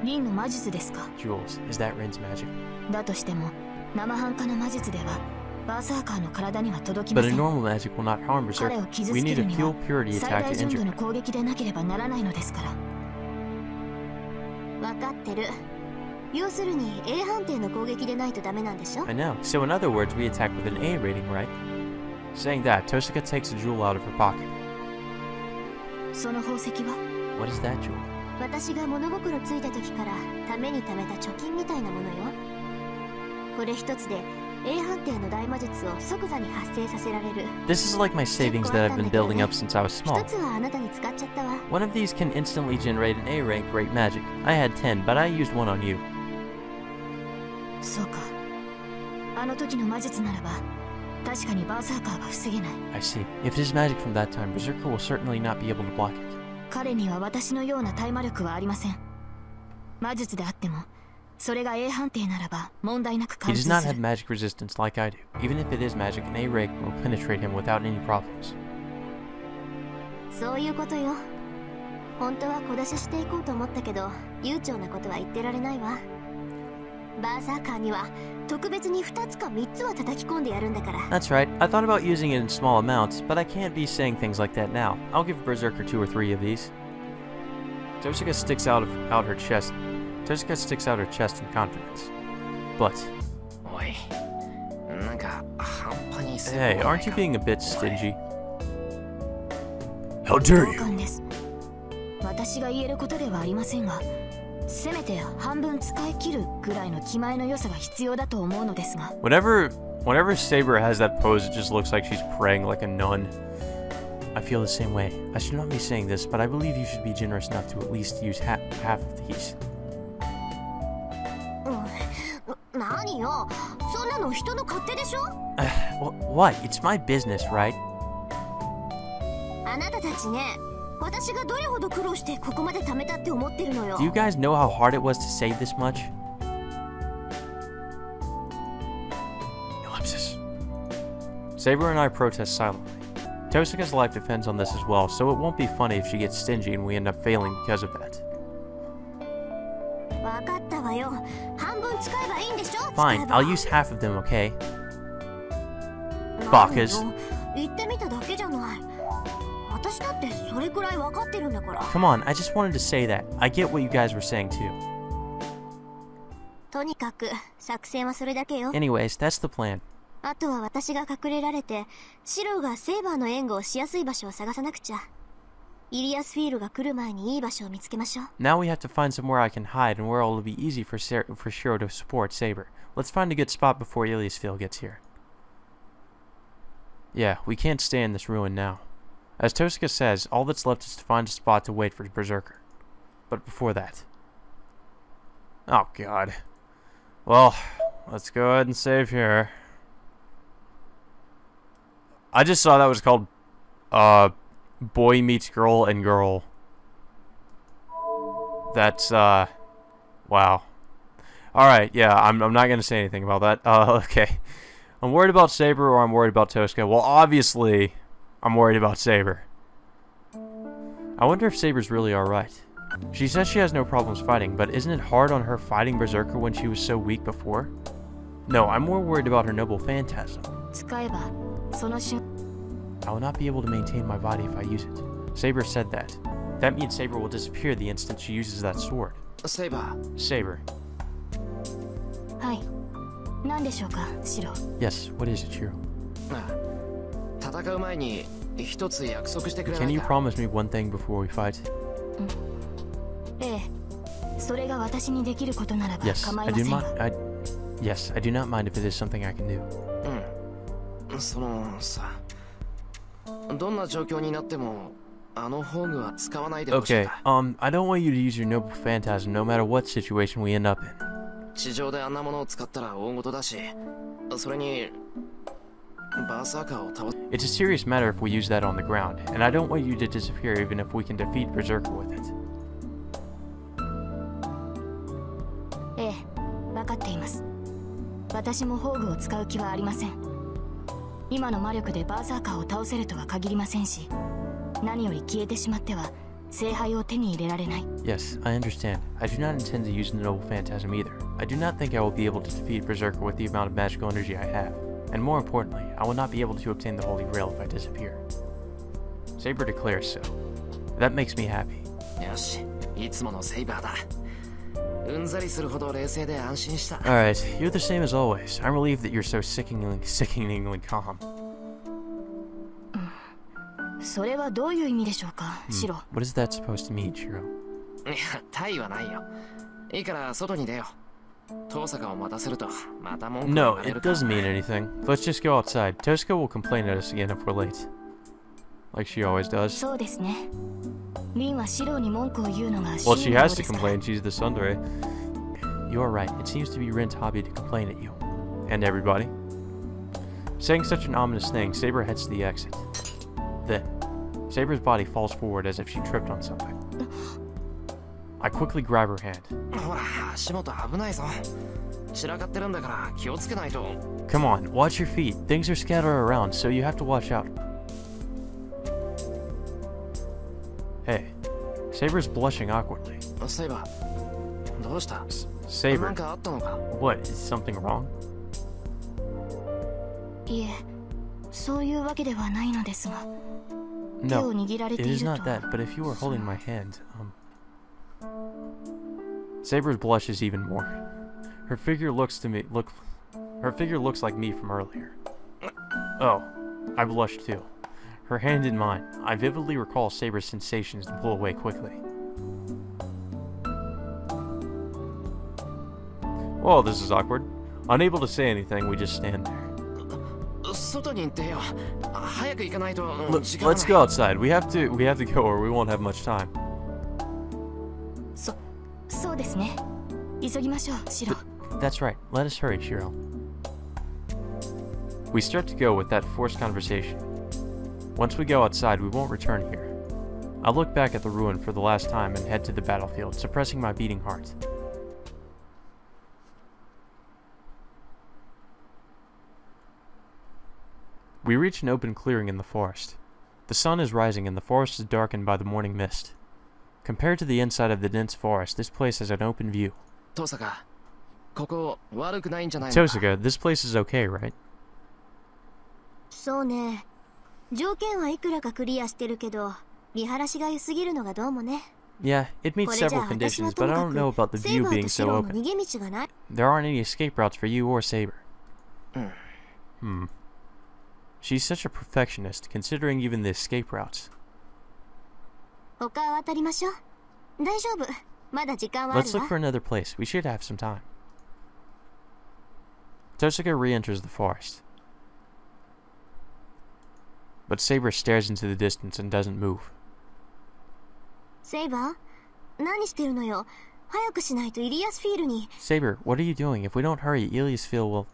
リンの魔術ですか? Jules, is that Rin's magic? だとしても生半可な魔術ではバーサーカーの体には届き But ま a せん。 normal magic will not harm 彼を Berserker. 傷 We つけ need る a に fuel は purity 最 attack 大 to 純度 injure の him. 攻撃でなければならないのですから。分かってる。要するに A 判定の攻撃でないとダメなんでしょ? I know. So in other words, we attack with an A rating, right? Saying that, Tosaka takes a jewel out of her pocket. その宝石は What is that jewel? 私が物心ついた時からために貯めた貯金みたいなものよ。これ一つで A 判定の大魔術を即座に発生させられる。 This is like my savings that I've been building up since I was 一 small. つはあなたに使っちゃったわ。 One of these can instantly generate an A rank great magic. I had 10, but I used one on you. そうか。あの時の魔術ならば確かにバーサーカーが防げない。 I see. If it is magic from that time, Berserker will certainly not be able to block it. 彼には私のような耐魔力はありません。魔術であってもそれが A 判定ならば問題なく He 貫 does 通 not す have る。 magic resistance like I do. Even if it is magic, an A rank will penetrate him without any problems. そういうことよ。本当は小出ししていこうと思ったけど、悠長なことは言ってられないわ。バーサーカーには特別に2つか3つは叩き込んでやるんだから。 That's right. I thought about using it in small amounts, but I can't be saying things like that now. I'll give Berserker 2 or 3 of these. Tosaka sticks out her chest. Tosaka sticks out her chest in confidence. But hey, aren't you being a bit stingy? How dare 同 you? 感です。私が言えることではありませんが、せめて半分使い切るぐらいの気前の良さが必要だと思うのですが。 Whenever Saber has that pose, it just looks like she's praying like a nun. I feel the same way. I should not be saying this, but I believe you should be generous enough to at least use half of these. 何よ、そんなの人の勝手でしょ? What? It's my business, right? あなたたちね、私がどれほど苦労してここまで貯めたって思ってるのよ。 Do you guys know how hard it was to save this much? Ellipsis. Saber and I protest silently. Tosaka's life depends on this as well, so it won't be funny if she gets stingy and we end up failing because of that. わかったわよ。半分使えばいいんでしょ? Fine, I'll use half of them, okay? 何よ、 Bakas. 言ってみただけじゃない。私だってそれくらいわかってるんだから。 Come on, I just wanted to say that. I get what you guys were saying too. とにかく作戦はそれだけよ。 Anyways, that's the plan. あとは私が隠れられて、シロがセイバーの援護をしやすい場所を探さなくちゃ。イリアスフィールが来る前にいい場所を見つけましょう。 Now we have to find somewhere I can hide and where it'll be easy for Shiro to support Saber. Let's find a good spot before Iliasfield gets here. Yeah, we can't stay in this ruin now. As Tosaka says, all that's left is to find a spot to wait for Berserker. But before that... Oh god. Well, let's go ahead and save here. I just saw that was called, Boy Meets Girl and Girl. That's, wow. Alright, yeah, I'm not gonna say anything about that. Okay. I'm worried about Saber or I'm worried about Tosaka. Well, obviously, I'm worried about Saber. I wonder if Saber's really alright. She says she has no problems fighting, but isn't it hard on her fighting Berserker when she was so weak before? No, I'm more worried about her noble phantasm. 使えばその瞬 I will not be able to maintain my body if I use it. Saber said that. That means Saber will disappear the instant she uses that sword. Saber. Saber. はい何でしょうかシロ Yes, what is it, Shiro? 戦う前に一つ約束してくれな Can い you か? promise me one thing before we fight? ええそれが私にできることならば Yes, 構 I いま do せんが not. Yes, I do not mind if it is something I can do. そのさどんな状況になってもあの宝具は使わないでほしいん Okay, だ I don't want you to use your noble phantasm no matter what situation we end up in. 地上であんなものを使ったら大事だしそれにバーサーカーを倒す It's a serious matter if we use that on the ground, and I don't want you to disappear even if we can defeat Berserker with it. ええ分かっています私も宝具を使う気はありません今の魔力でバーサーカーを倒せるとは限りませんし、何より消えてしまっては聖杯を手に入れられない。 Yes, I understand. I do not intend to use the Noble Phantasm either. I do not think I will be able to defeat Berserker with the amount of magical energy I have. And more importantly, I will not be able to obtain the Holy Grail if I disappear. Saber declares so. That makes me happy. よし、いつものセイバーだ。うんざりするほど冷静で安心した。Alright, you're the same as always. I'm relieved that you're so sickeningly calm. それはどういう意味でしょうか、シロ。What is that supposed to mean, Shiro? いや、タイはないよ。いいから外に出よう。遠坂を待たせるとまた文句を言 No, われ it るから。 doesn't mean anything. Let's just go outside. Tosuka will complain at us again if we're late. Like she always does. そうですね。リンはシロに文句を言うのが Well, she 趣味のよ has う to ですから。 complain. She's the tsundere. You are right. It seems to be Rin's hobby to complain at you. And everybody. Saying such an ominous thing, Saber heads to the exit. Then, Saber's body falls forward as if she tripped on something. I quickly grab her hand. ほら、足元危ないぞ。散らかってるんだから気をつけないと。Come on, watch your feet. Things are scattered around, so you have to watch out. Hey, Saber's blushing awkwardly. セイバー、どうした？ Saber, なんかあったのか？ what, is something wrong? いえ、そういうわけではないのですが、手を No, 握られ it てい is る not と。 that, but if you were holding my hand, Saber's blushes even more. Her figure looks like me from earlier. Oh, I blush too. Her hand in mine. I vividly recall Saber's sensations to pull away quickly. Well, this is awkward. Unable to say anything, we just stand there. 外に出よう。早く行かないと。 時間がない。 Let's go outside. We have to go or we won't have much time. そうですね。急ぎましょう、シロ。 That's right. Let us hurry, Shiro. We start to go with that forced conversation. Once we go outside, we won't return here. I look back at the ruin for the last time and head to the battlefield, suppressing my beating heart. We reach an open clearing in the forest. The sun is rising and the forest is darkened by the morning mist. Compared to the inside of the dense forest, this place has an open view. 遠坂、ここ悪くないんじゃないのか？ Tosuka, this place is okay, right? そうね。条件はいくらかクリアしてるけど、見晴らしが良すぎるのがどうもね。 Yeah, it こ meets れじゃ several あ私は conditions, と but も I か don't know about the くセイ view バー being とシ so ロの open. 逃げ道がない。 There aren't any escape routes for you or Saber. She's such a perfectionist, considering even the escape routes. 他を渡りましょう。大丈夫。まだ時間はある Let's look わ。 for another place. We should have some time. Tosuka re-enters the forest. But Saber stares into the distance and doesn't move. セイバー、何してるのよ。早くしないとイリアスフィールに。 Saber, what are you doing? If we don't hurry, Iliasfil will...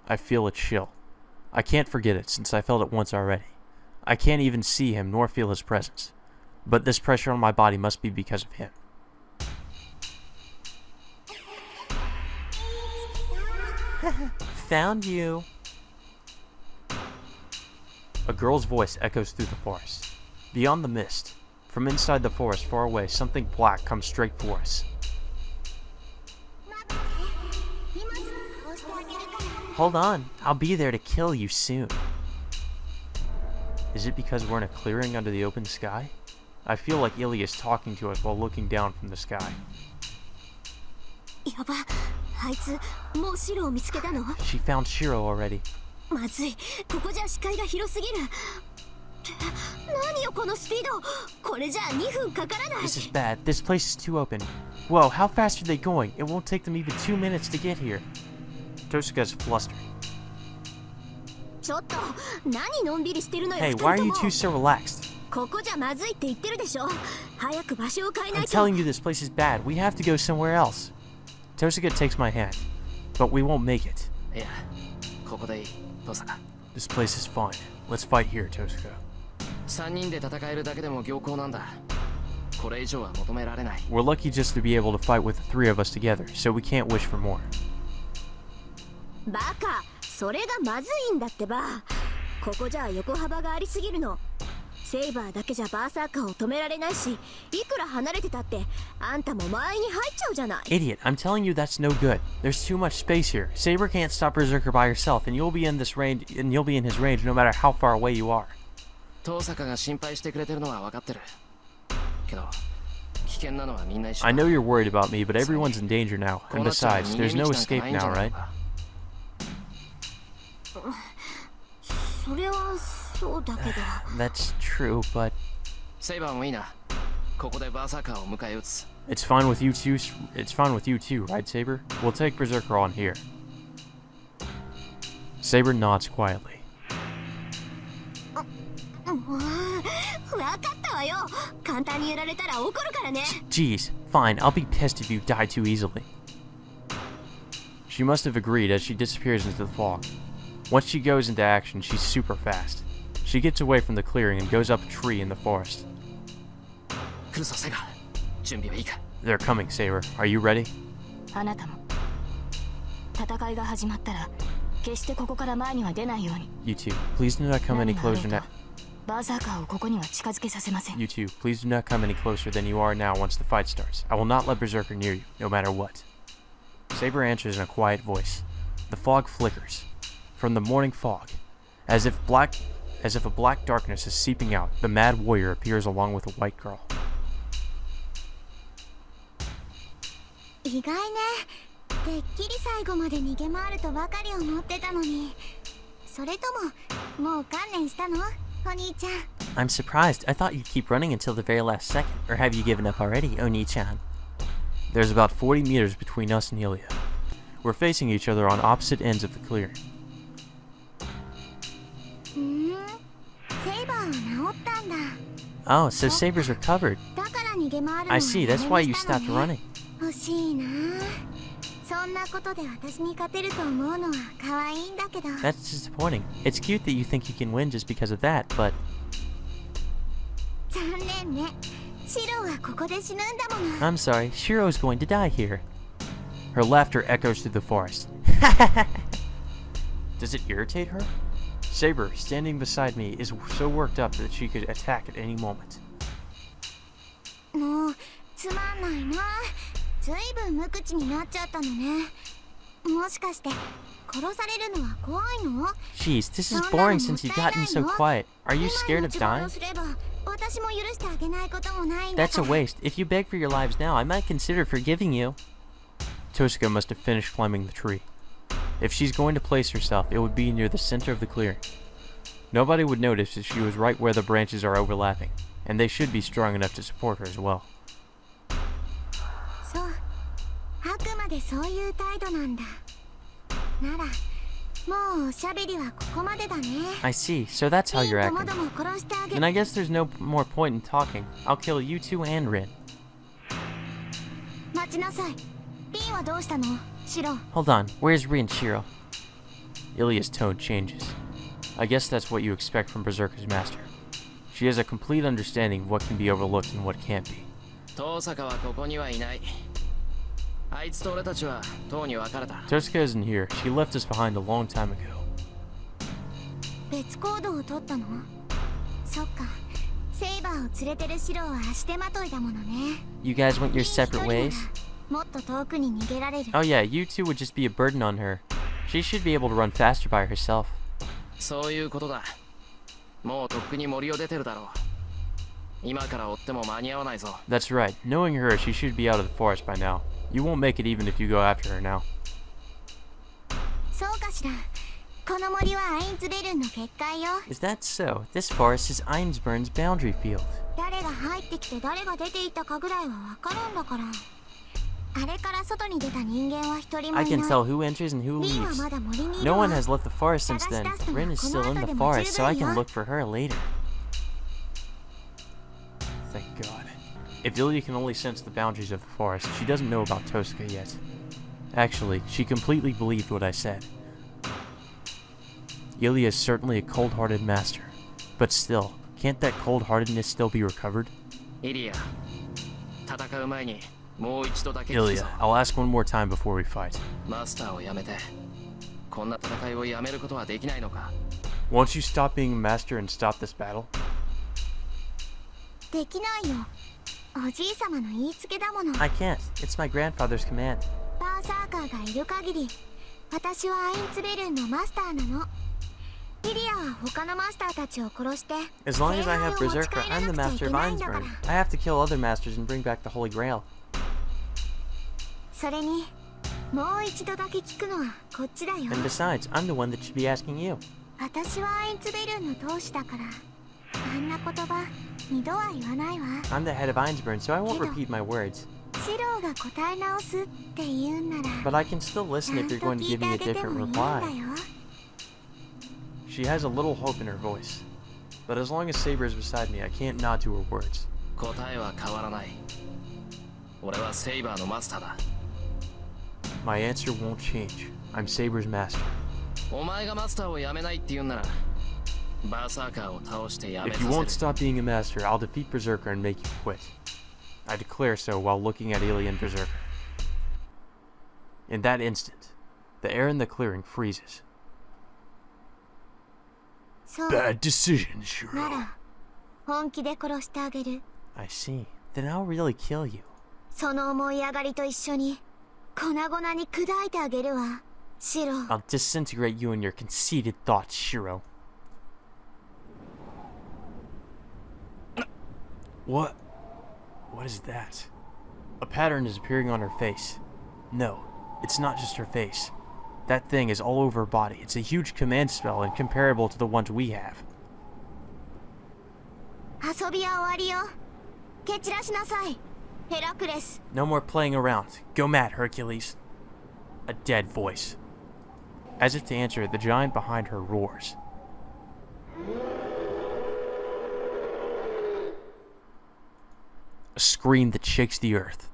I feel a chill. I can't forget it, since I felt it once already. I can't even see him nor feel his presence. But this pressure on my body must be because of him. Found you. A girl's voice echoes through the forest. Beyond the mist, from inside the forest far away, something black comes straight for us. Hold on, I'll be there to kill you soon. Is it because we're in a clearing under the open sky? I feel like Illy is talking to us while looking down from the sky. やば、あいつもうシロを見つけたの？ She found Shiro already. まずい、ここじゃ視界が広すぎる。何よこのスピード。これじゃあ2分かからない。 This is bad. This place is too open. Whoa, how fast are they going? It won't take them even 2 minutes to get here. Tosuka's flustered. ちょっと、何のんびりしてるのよ。 Hey, 二人 why と are も you two so relaxed? ここじゃまずいって言ってるでしょ。早く場所を変えな I'm いと。 telling you this place is bad. We have to go somewhere else. Tosuka takes my hand. But we won't make it. いや、ここでいい、遠坂。 This place is fine. Let's fight here, Tosuka. 3人で戦えるだけでも良好なんだ。これ以上は求められない。 We're lucky just to be able to fight with the 3 of us together, so we can't wish for more. バカ、それがまずいんだってば。ここじゃ横幅がありすぎるの。セイバーだけじゃバーサーカーを止められないし、いくら離れてたってあんたも前に入っちゃうじゃない。 Idiot, I'm telling you that's no good. There's too much space here. Saber can't stop Berserker by herself, and you'll be in his range no matter how far away you are. 遠坂が心配してくれてるのは分かってる。けど危険なのはみんな一緒。 I know you're worried about me, but everyone's in danger now. And besides, there's no escape now, right? それはそうだけど。 That's true, but セイバーもいいな。ここでバーサーカーを迎え撃つ。 it's fine with you too. It's fine with you too, right, Saber? We'll take Berserker on here. Saber nods quietly. 分かったわよ。簡単にやられたら怒るからね。 Jeez, fine. I'll be pissed if you die too easily. She must have agreed as she disappears into the fog. Once she goes into action, she's super fast. She gets away from the clearing and goes up a tree in the forest. 来るぞセイバー。準備はいいか。 They're coming, Saber. Are you ready? あなたも戦いが始まったら決してここから前には出ないように。 You two, please do not come any closer now. バーサーカーをここには近づけさせません。 You two, please do not come any closer than you are now once the fight starts. I will not let Berserker near you, no matter what. Saber answers in a quiet voice. The fog flickers. From the morning fog, as if a black darkness is seeping out, the mad warrior appears along with a white girl. 意外ね。てっきり最後まで逃げ回るとばかり思ってたのに。それとももう観念したの？お兄ちゃん。 I'm surprised. I thought you'd keep running until the very last second. Or have you given up already, Oni-chan? There's about 40 meters between us and Ilya. We're facing each other on opposite ends of the clearing. セイバーは治ったんだ。 Oh, so Saber's recovered. だから逃げ回るのは I see. That's why you stopped やめ running. 欲しいな。そんなことで私に勝てると思うのは可愛いんだけど。 That's disappointing. It's cute that you think you can win just because of that, but 残念ね。シロはここで死ぬんだもの。 I'm sorry. Shiro's going to die here. Her laughter echoes through the forest. Does it irritate her? Saber, standing beside me, is so worked up that she could attack at any moment. もうつまんないな。ずいぶん無口になっちゃったのね。もしかして殺されるのは怖いの？ Jeez, this is boring since you've gotten so quiet. Are you scared of dying? 私も許してあげないこともないんだ That's a waste. If you beg for your lives now, I might consider forgiving you. Tosuka must have finished climbing the tree. If she's going to place herself, it would be near the center of the clearing. Nobody would notice if she was right where the branches are overlapping, and they should be strong enough to support her as well. そう、あくまでそういう態度なんだ。なら、もうおしゃべりはここまでだね。 I see, so that's how you're も acting. ども殺してあげ Then る。 I guess there's no more point in talking. I'll kill you two and Rin. 待ちなさい。リンはどうしたの？シロ。 Hold on, where's Rin, Shiro? Ilya's tone changes. I guess that's what you expect from Berserker's master. She has a complete understanding of what can be overlooked and what can't be. 遠坂はここにはいない。あいつと俺たちはとうに別れた。 Tosuka isn't here. She left us behind a long time ago. 別行動を取ったの？そっか。セイバーを連れてるシロは足手まといだものね。 You guys went your リン一人 separate なら ways? もっと遠くに逃げられる。 Oh yeah, you two would just be a burden on her. She should be able to run faster by herself. そういうことだ。もうとっくに森を出てるだろう。今から追っても間に合わないぞ。 That's right. Knowing her, she should be out of the forest by now. You won't make it even if you go after her now. そうかしら。この森はアインズベルンの結界よ。 Is that so? This forest is Einsburn's boundary field. 誰が入ってきて誰が出ていったかぐらいはわかるんだから。あれから外に出た人間は一人も I いない。 can tell who enters and who リンは leaves. まだ森にいる No わ。 one has left the forest since then. Rin is still in the forest, so I can look for her later. Thank God. If Ilya can only sense the boundaries of the forest, she doesn't know about Tosuka yet. Actually, she completely believed what I said. Ilya is certainly a cold-hearted master. But still, can't that cold-heartedness still be recovered? イリア、戦う前にもう一度だけ聞くぞ。 Ilya, I'll ask one more time before we fight. マスターをやめてこんな戦いをやめることはできないのか。 Won't you stop being a master and stop this battle? できないよ。おじい様の言いつけだもの。 I can't. It's my grandfather's command. バーサーカーがいる限り、私はアインツベルンのマスターなの。リリアは他のマスターたちを殺して。 As long as I have Berserker, I'm the master of Einsburn. I have to kill other masters and bring back the Holy Grail. それに、もう一度だけ聞くのはこっちだよ。 And besides, I'm the one that should be asking you. 私はアインツベルンの当主だから、あんな言葉二度は言わないわ。 I'm the head of Einsburn, so I won't repeat my words. シローが答え直すって言うんなら。 But I can still listen if you're going to give me a different reply. She has a little hope in her voice. But as long as Saber is beside me, I can't nod to her words. 答えは変わらない。俺はセイバーのマスターだ。 My answer won't change. I'm Saber's master. お前がマスターをやめないって言うんなら、バーサーカーを倒してやめ If さ you せ won't る。 stop being a master, I'll defeat Berserker and make you quit. I declare so while looking at Alien Berserker. In that instant, the air in the clearing freezes. そう Bad decision, な Shiro. ら本気で殺してあげる。 I see. Then I'll really kill you. その思い上がりと一緒に粉々に砕いてあげるわ、シロ。 I'll disintegrate you and your conceited thoughts, Shiro. What? What is that? A pattern is appearing on her face. No, it's not just her face. That thing is all over her body. It's a huge command spell and comparable to the ones we have. 遊びは終わりよ。蹴散らしなさい、ヘラクレス。 No more playing around. Go mad, Hercules. A dead voice. As if to answer, the giant behind her roars. A scream that shakes the earth.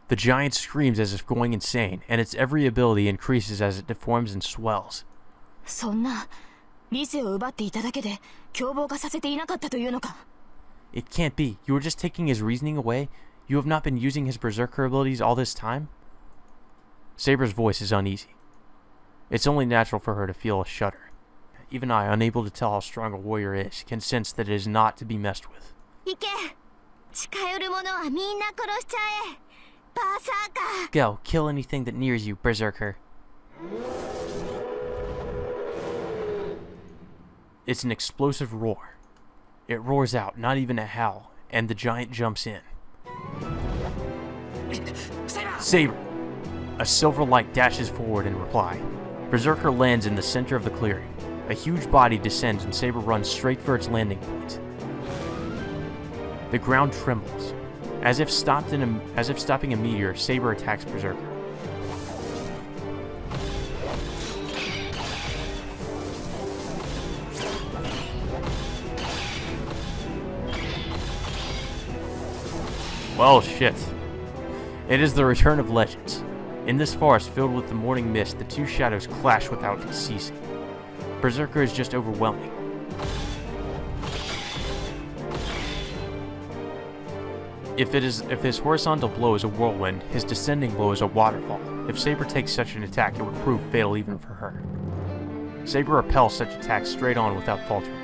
The giant screams as if going insane, and its every ability increases as it deforms and swells. そんな理性を奪っていただけで凶暴化させていなかったというのか。 It can't be. You were just taking his reasoning away? You have not been using his berserker abilities all this time? Saber's voice is uneasy. It's only natural for her to feel a shudder. Even I, unable to tell how strong a warrior is, can sense that it is not to be messed with. 行け。近寄る者はみんな殺しちゃえ。バーサーカー。 Go, kill anything that nears you, berserker. It's an explosive roar. It roars out, not even a howl, and the giant jumps in. Saber! A silver light dashes forward in reply. Berserker lands in the center of the clearing. A huge body descends and Saber runs straight for its landing point. The ground trembles. As if stopping a meteor, Saber attacks Berserker. Well, shit. It is the return of legends. In this forest filled with the morning mist, the two shadows clash without ceasing. Berserker is just overwhelming. If his horizontal blow is a whirlwind, his descending blow is a waterfall. If Saber takes such an attack, it would prove fatal even for her. Saber repels such attacks straight on without faltering.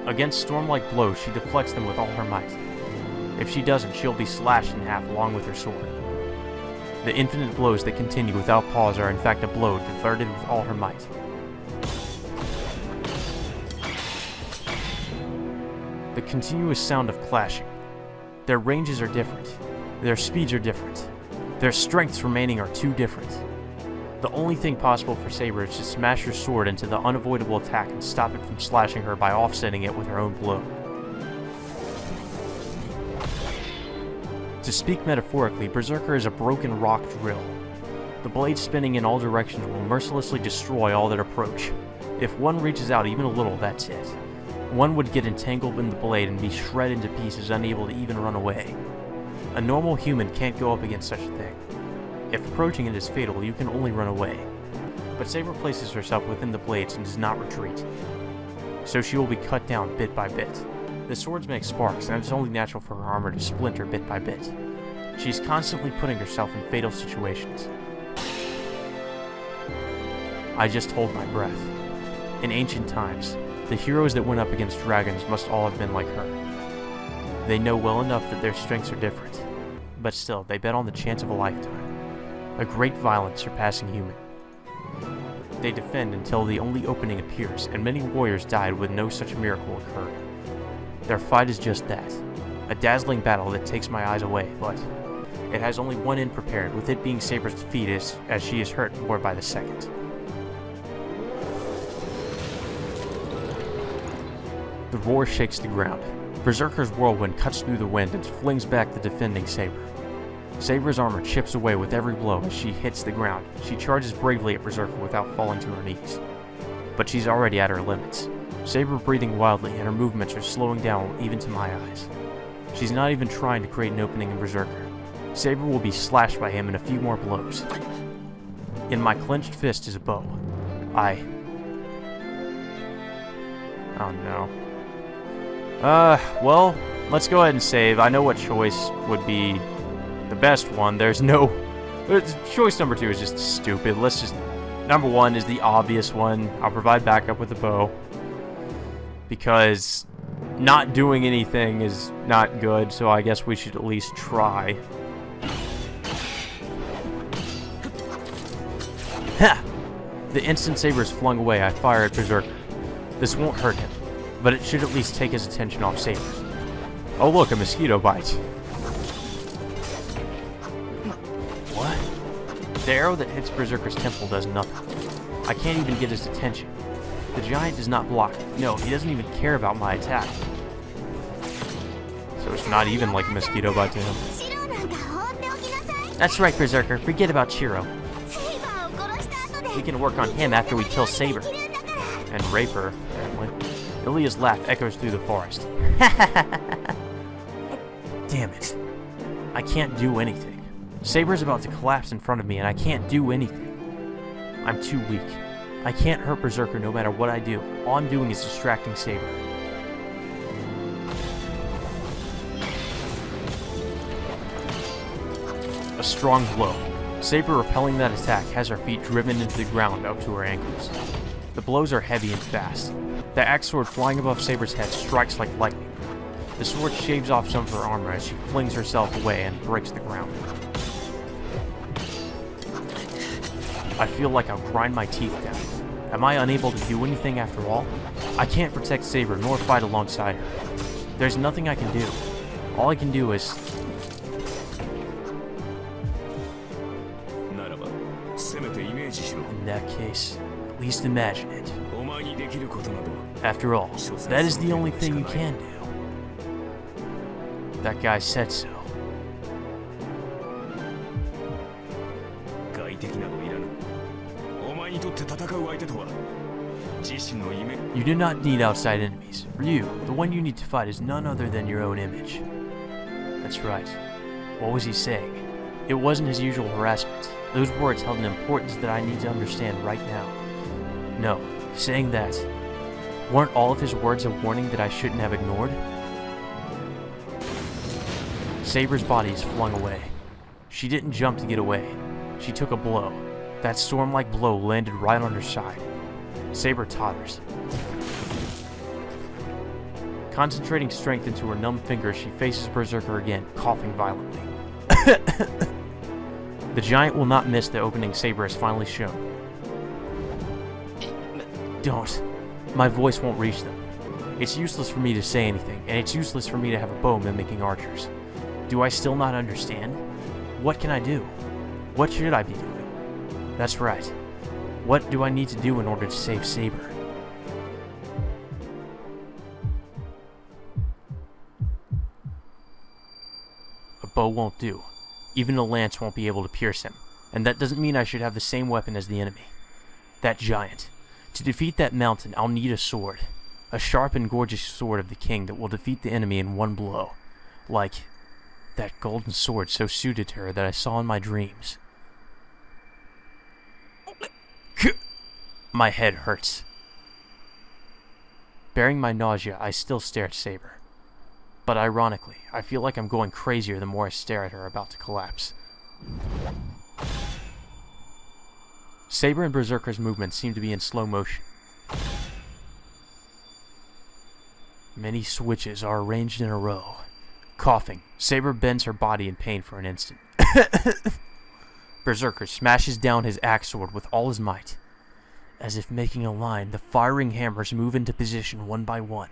Against storm-like blows, she deflects them with all her might. If she doesn't, she'll be slashed in half along with her sword. The infinite blows that continue without pause are in fact a blow diverted with all her might. The continuous sound of clashing. Their ranges are different. Their speeds are different. Their strengths remaining are too different. The only thing possible for Saber is to smash her sword into the unavoidable attack and stop it from slashing her by offsetting it with her own blow. To speak metaphorically, Berserker is a broken rock drill. The blade spinning in all directions will mercilessly destroy all that approach. If one reaches out even a little, that's it. One would get entangled in the blade and be shredded into pieces, unable to even run away. A normal human can't go up against such a thing. If approaching it is fatal, you can only run away. But Saber places herself within the blades and does not retreat. So she will be cut down bit by bit. The swords make sparks, and it's only natural for her armor to splinter bit by bit. She's constantly putting herself in fatal situations. I just hold my breath. In ancient times, the heroes that went up against dragons must all have been like her. They know well enough that their strengths are different, but still, they bet on the chance of a lifetime. A great violence surpassing human. They defend until the only opening appears, and many warriors died when no such miracle occurred. Their fight is just that, a dazzling battle that takes my eyes away, but it has only one end prepared, with it being Saber's defeat as she is hurt more by the second. The roar shakes the ground. Berserker's whirlwind cuts through the wind and flings back the defending Saber. Saber's armor chips away with every blow as she hits the ground. She charges bravely at Berserker without falling to her knees. But she's already at her limits. Saber breathing wildly, and her movements are slowing down even to my eyes. She's not even trying to create an opening in Berserker. Saber will be slashed by him in a few more blows. In my clenched fist is a bow. Oh no. Well, let's go ahead and save. I know what choice would be the best one. There's no... Choice number 2 is just stupid. Let's just... Number 1 is the obvious one. I'll provide backup with a bow. Because not doing anything is not good, so I guess we should at least try. Ha! The instant Saber is flung away, I fire at Berserker. This won't hurt him, but it should at least take his attention off Saber. Oh look, a mosquito bite. What? The arrow that hits Berserker's temple does nothing. I can't even get his attention. The giant does not block. No, he doesn't even care about my attack. So it's not even like a mosquito bite to him. That's right, Berserker. Forget about Shiro. We can work on him after we kill Saber. And rape her, apparently. Ilya's laugh echoes through the forest. Damn it. I can't do anything. Saber's about to collapse in front of me, and I can't do anything. I'm too weak. I can't hurt Berserker no matter what I do. All I'm doing is distracting Saber. A strong blow. Saber, repelling that attack, has her feet driven into the ground up to her ankles. The blows are heavy and fast. The axe sword flying above Saber's head strikes like lightning. The sword shaves off some of her armor as she flings herself away and breaks the ground. I feel like I'll grind my teeth down. Am I unable to do anything after all? I can't protect Saber nor fight alongside her. There's nothing I can do. All I can do is... In that case, at least imagine it. After all, that is the only thing you can do. That guy said so. You do not need outside enemies. For you, the one you need to fight is none other than your own image. That's right. What was he saying? It wasn't his usual harassment. Those words held an importance that I need to understand right now. No, saying that, weren't all of his words a warning that I shouldn't have ignored? Saber's body is flung away. She didn't jump to get away. She took a blow. That storm-like blow landed right on her side. Saber totters. Concentrating strength into her numb fingers, she faces Berserker again, coughing violently. The giant will not miss the opening Saber has finally shown. Don't. My voice won't reach them. It's useless for me to say anything, and it's useless for me to have a bow mimicking archers. Do I still not understand? What can I do? What should I be doing? That's right. What do I need to do in order to save Saber? A bow won't do. Even a lance won't be able to pierce him, and that doesn't mean I should have the same weapon as the enemy. That giant. To defeat that mountain, I'll need a sword. A sharp and gorgeous sword of the king that will defeat the enemy in one blow. Like that golden sword so suited to her that I saw in my dreams. My head hurts. Bearing my nausea, I still stare at Saber. But ironically, I feel like I'm going crazier the more I stare at her about to collapse. Saber and Berserker's movements seem to be in slow motion. Many switches are arranged in a row. Coughing, Saber bends her body in pain for an instant. Berserker smashes down his axe sword with all his might. As if making a line, the firing hammers move into position one by one.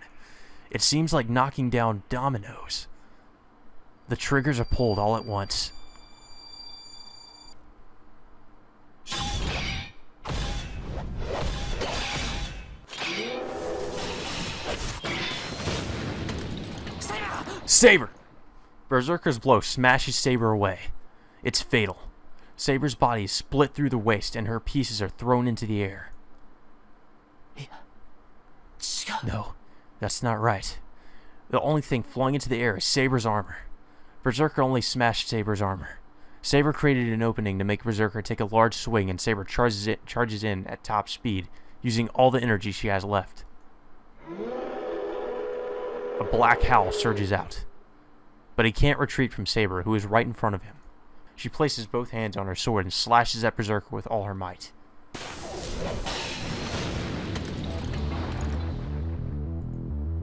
It seems like knocking down dominoes. The triggers are pulled all at once. Saber! Berserker's blow smashes Saber away. It's fatal. Saber's body is split through the waist and her pieces are thrown into the air. No, that's not right. The only thing flying into the air is Saber's armor. Berserker only smashed Saber's armor. Saber created an opening to make Berserker take a large swing, and Saber charges in at top speed, using all the energy she has left. A black howl surges out. But he can't retreat from Saber, who is right in front of him. She places both hands on her sword and slashes at Berserker with all her might.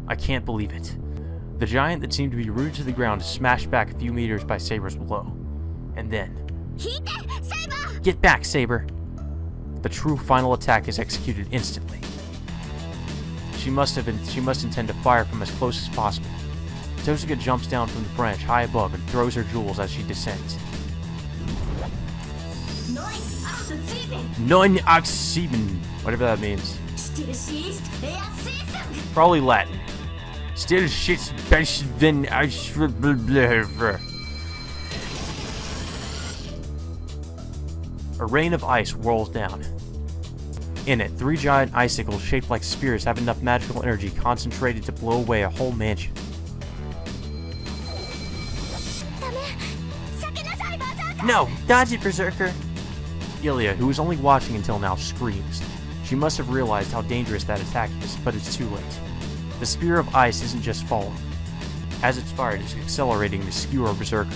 I can't believe it. The giant that seemed to be rooted to the ground is smashed back a few meters by Saber's blow. And then... Get back, Saber! The true final attack is executed instantly. She must intend to fire from as close as possible. Tosuka jumps down from the branch high above and throws her jewels as she descends. 9-7, whatever that means. Probably Latin. Still shit's better than I should believe. A rain of ice whirls down. In it, 3 giant icicles shaped like spears have enough magical energy concentrated to blow away a whole mansion. No! Dodge it, Berserker! Ilya, who was only watching until now, screams. She must have realized how dangerous that attack is, but it's too late. The spear of ice isn't just falling. As it's fired, it's accelerating to skewer Berserker.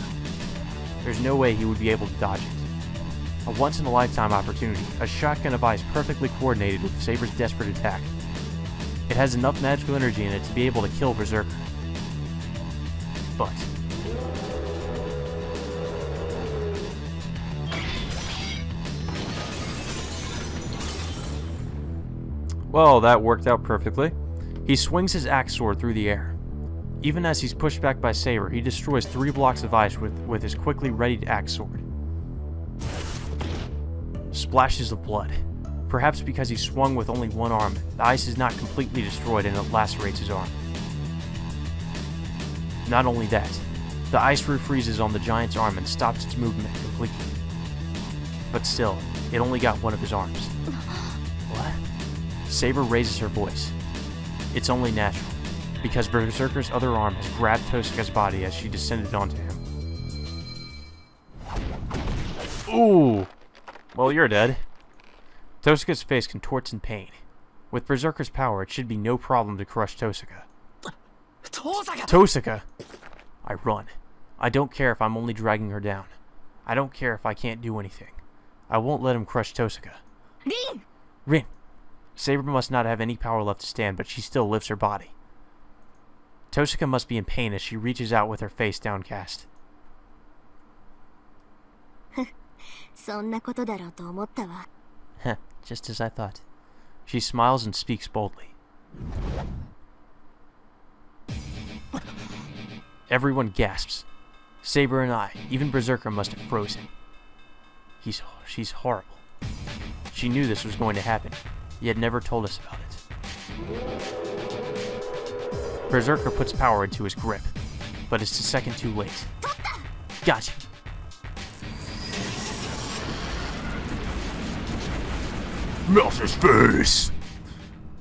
There's no way he would be able to dodge it. A once-in-a-lifetime opportunity, a shotgun of ice perfectly coordinated with Saber's desperate attack. It has enough magical energy in it to be able to kill Berserker. But... well, that worked out perfectly. He swings his axe sword through the air. Even as he's pushed back by Saber, he destroys 3 blocks of ice with his quickly readied axe sword. Splashes of blood. Perhaps because he swung with only one arm, the ice is not completely destroyed and it lacerates his arm. Not only that, the ice refreezes on the giant's arm and stops its movement completely. But still, it only got one of his arms. What? Saber raises her voice. It's only natural, because Berserker's other arm has grabbed Tosuka's body as she descended onto him. Ooh! Well, you're dead. Tosuka's face contorts in pain. With Berserker's power, it should be no problem to crush Tosuka. Tosuka! I run. I don't care if I'm only dragging her down. I don't care if I can't do anything. I won't let him crush Tosuka. Rin! Saber must not have any power left to stand, but she still lifts her body. Tosuka must be in pain as she reaches out with her face downcast. Heh, just as I thought. She smiles and speaks boldly. Everyone gasps. Saber and I, even Berserker, must have frozen. She's horrible. She knew this was going to happen, yet never told us about it. Berserker puts power into his grip, but it's a second too late. Gotcha! Melt his face!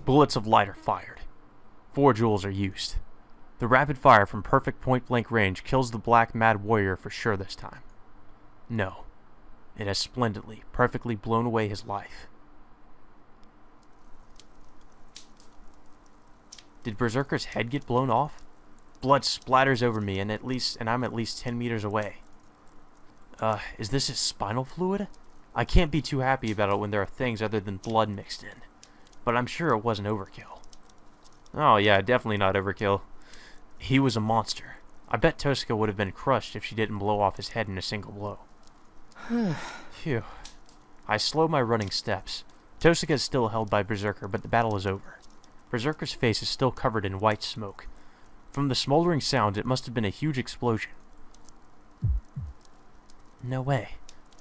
Bullets of light are fired. 4 jewels are used. The rapid fire from perfect point-blank range kills the black mad warrior for sure this time. No. It has splendidly, perfectly blown away his life. Did Berserker's head get blown off? Blood splatters over me, and I'm at least 10 meters away. Is this his spinal fluid? I can't be too happy about it when there are things other than blood mixed in. But I'm sure it wasn't overkill. Oh yeah, definitely not overkill. He was a monster. I bet Tosuka would have been crushed if she didn't blow off his head in a single blow. Phew. I slow my running steps. Tosuka is still held by Berserker, but the battle is over. Berserker's face is still covered in white smoke. From the smoldering sound, it must have been a huge explosion. No way.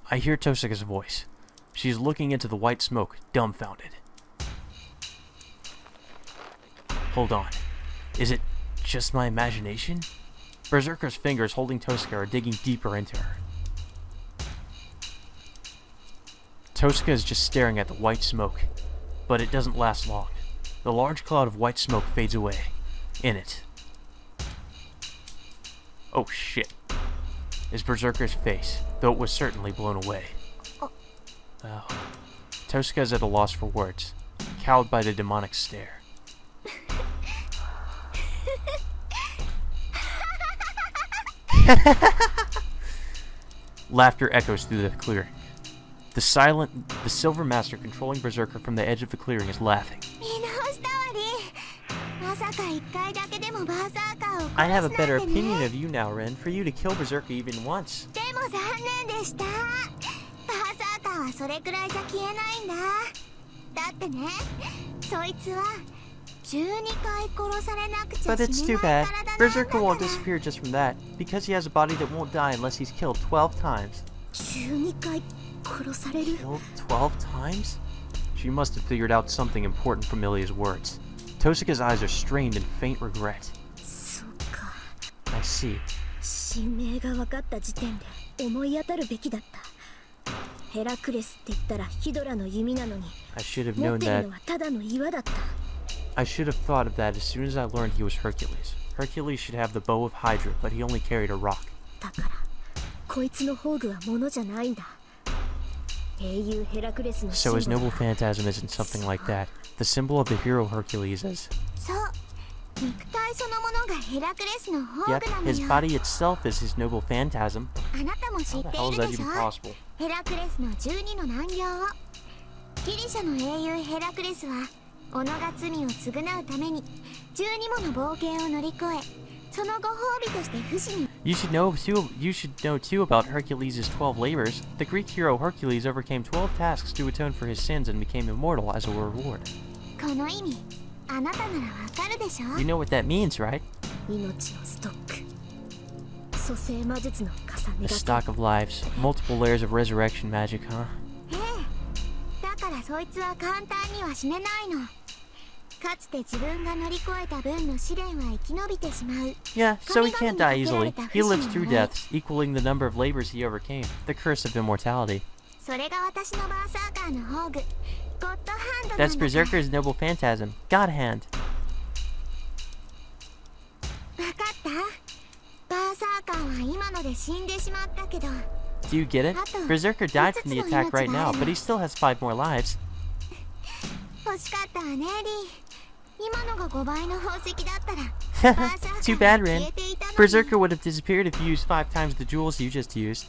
I hear Tosuka's voice. She is looking into the white smoke, dumbfounded. Hold on. Is it just my imagination? Berserker's fingers holding Tosuka are digging deeper into her. Tosuka is just staring at the white smoke, but it doesn't last long. The large cloud of white smoke fades away. In it. Oh shit. Is Berserker's face, though it was certainly blown away. Oh. Tosuka is at a loss for words, cowed by the demonic stare. Laughter echoes through the clearing. The silver master controlling Berserker from the edge of the clearing is laughing. I have a better opinion of you now, Ren, for you to kill Berserker even once. But it's too bad. Berserker won't disappear just from that, because he has a body that won't die unless he's killed 12 times. Killed 12 times? She must have figured out something important from Ilia's words. Tosuka's eyes are strained in faint regret. I see. I should have known that. I should have thought of that as soon as I learned he was Hercules. Hercules should have the bow of Hydra, but he only carried a rock. So his noble phantasm isn't something like that. The symbol of the hero Hercules is... Yep, his body itself is his noble phantasm. How the hell is that even possible? You should know too about Hercules' 12 labors. The Greek hero Hercules overcame 12 tasks to atone for his sins and became immortal as a reward. You know what that means, right? A stock of lives. Multiple layers of resurrection magic, huh? Yeah, so he can't die easily. He lives through deaths, equaling the number of labors he overcame. The curse of immortality. That's Berserker's noble phantasm. God Hand. Do you get it? Berserker died from the attack right now, but he still has 5 more lives. Too bad, Rin. Berserker would have disappeared if you used 5 times the jewels you just used.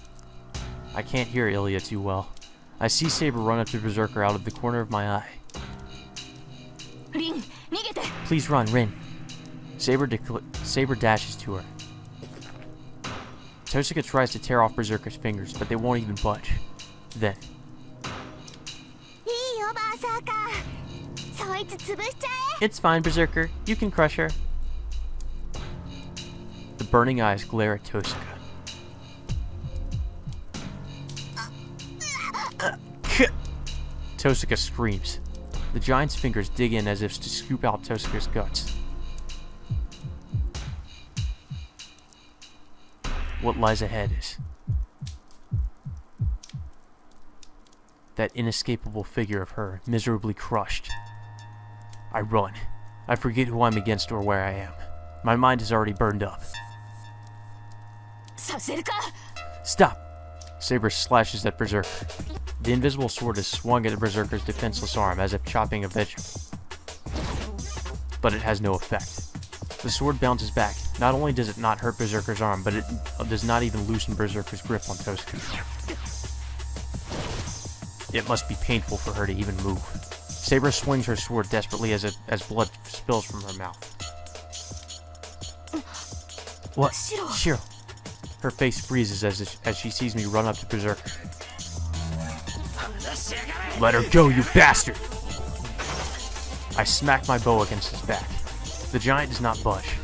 I can't hear Ilia too well. I see Saber run up to Berserker out of the corner of my eye. Please run, Rin. Saber dashes to her. Tosuka tries to tear off Berserker's fingers, but they won't even budge. Then... It's fine, Berserker. You can crush her. The burning eyes glare at Tosuka. Tosuka screams. The giant's fingers dig in as if to scoop out Tosuka's guts. What lies ahead is that inescapable figure of her, miserably crushed. I run. I forget who I'm against or where I am. My mind is already burned up. Stop! Saber slashes at Berserker. The invisible sword is swung at Berserker's defenseless arm as if chopping a vegetable. But it has no effect. The sword bounces back. Not only does it not hurt Berserker's arm, but it does not even loosen Berserker's grip on Tosuka. It must be painful for her to even move. Saber swings her sword desperately as blood spills from her mouth. What? Shiro. Her face freezes as she sees me run up to Berserker. Let her go, you bastard! I smack my bow against his back. The giant does not budge.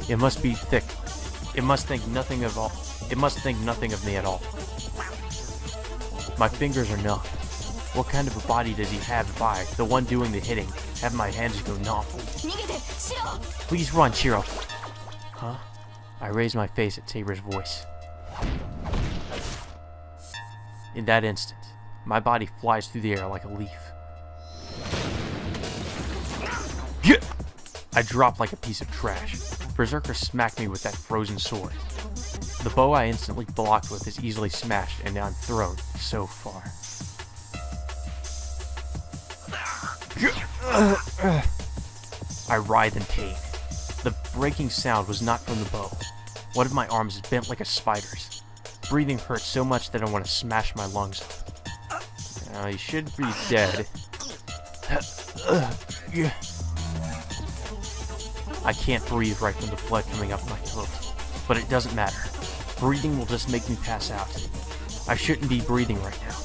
It must be thick. It must think nothing of me at all. My fingers are numb. What kind of a body does he have if I, the one doing the hitting, have my hands go numb? Please run, Shiro. Huh? I raise my face at Saber's voice. In that instant, my body flies through the air like a leaf. I drop like a piece of trash. Berserker smacked me with that frozen sword. The bow I instantly blocked with is easily smashed, and I'm thrown so far. I writhe in pain. The breaking sound was not from the bow. One of my arms is bent like a spider's. Breathing hurts so much that I want to smash my lungs up. Now, he should be dead. I can't breathe right from the blood coming up my throat. But it doesn't matter. Breathing will just make me pass out. I shouldn't be breathing right now.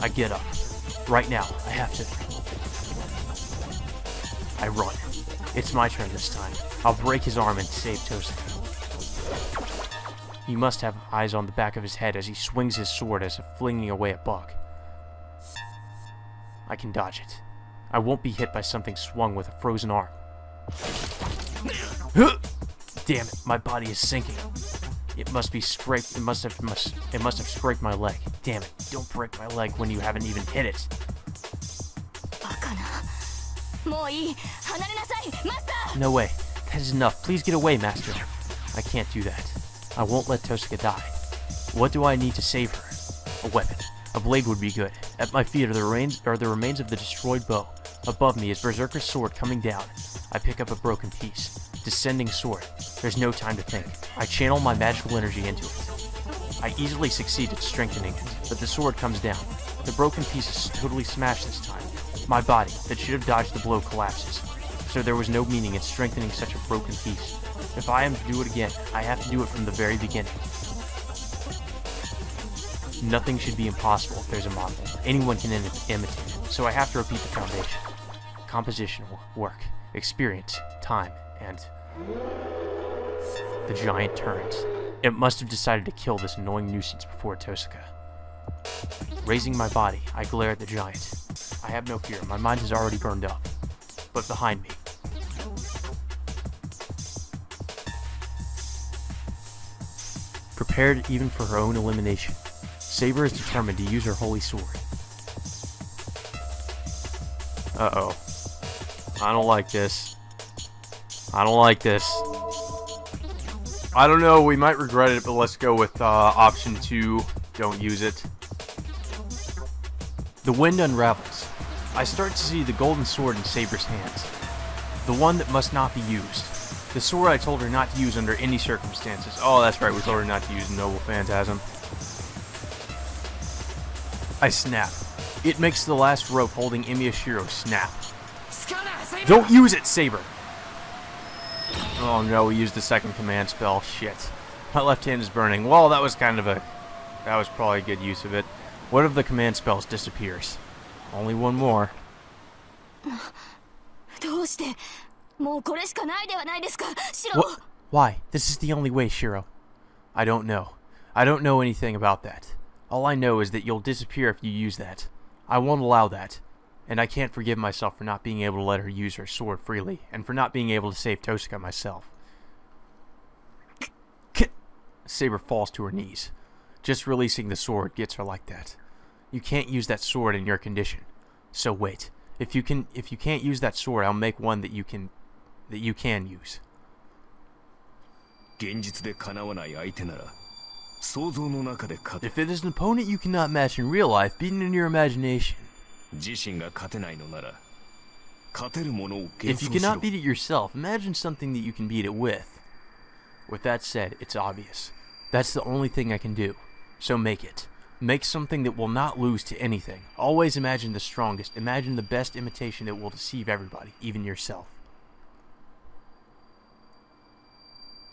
I get up. Right now, I have to. I run. It's my turn this time. I'll break his arm and save Tosuke. He must have eyes on the back of his head as he swings his sword as if flinging away a bug. I can dodge it. I won't be hit by something swung with a frozen arm. Damn it, my body is sinking. It must be scraped. It must have scraped my leg. Damn it, don't break my leg when you haven't even hit it. No way. That is enough. Please get away, Master. I can't do that. I won't let Tosuke die. What do I need to save her? A weapon. A blade would be good. At my feet are the remains of the destroyed bow. Above me is Berserker's sword coming down. I pick up a broken piece. Descending sword. There's no time to think. I channel my magical energy into it. I easily succeed at strengthening it, but the sword comes down. The broken piece is totally smashed this time. My body, that should have dodged the blow, collapses. So there was no meaning in strengthening such a broken piece. If I am to do it again, I have to do it from the very beginning. Nothing should be impossible if there's a model. Anyone can imitate it, so I have to repeat the foundation. Compositional work, experience, time, and... The giant turns. It must have decided to kill this annoying nuisance before Tosuke. Raising my body, I glare at the giant. I have no fear, my mind is already burned up. But behind me... Prepared even for her own elimination, Saber is determined to use her holy sword. Uh-oh. I don't like this. I don't like this. I don't know, we might regret it, but let's go with option 2. Don't use it. The wind unravels. I start to see the golden sword in Saber's hands. The one that must not be used. The sword I told her not to use under any circumstances. Oh, that's right, we told her not to use Noble Phantasm. I snap. It makes the last rope holding Imiyashiro snap. Don't use it, Saber! Oh no, we used the second command spell. Shit. My left hand is burning. Well, that was probably a good use of it. What if the command spells disappears? Only one more. What? Why? This is the only way, Shiro. I don't know. I don't know anything about that. All I know is that you'll disappear if you use that. I won't allow that. And I can't forgive myself for not being able to let her use her sword freely, and for not being able to save Tosuke myself. Saber falls to her knees. Just releasing the sword gets her like that. You can't use that sword in your condition. So wait. If you can't use that sword, I'll make one that you can use. If it is an opponent you cannot match in real life, beat it in your imagination. If you cannot beat it yourself, imagine something that you can beat it with. With that said, it's obvious. That's the only thing I can do. So make it. Make something that will not lose to anything. Always imagine the strongest. Imagine the best imitation that will deceive everybody, even yourself.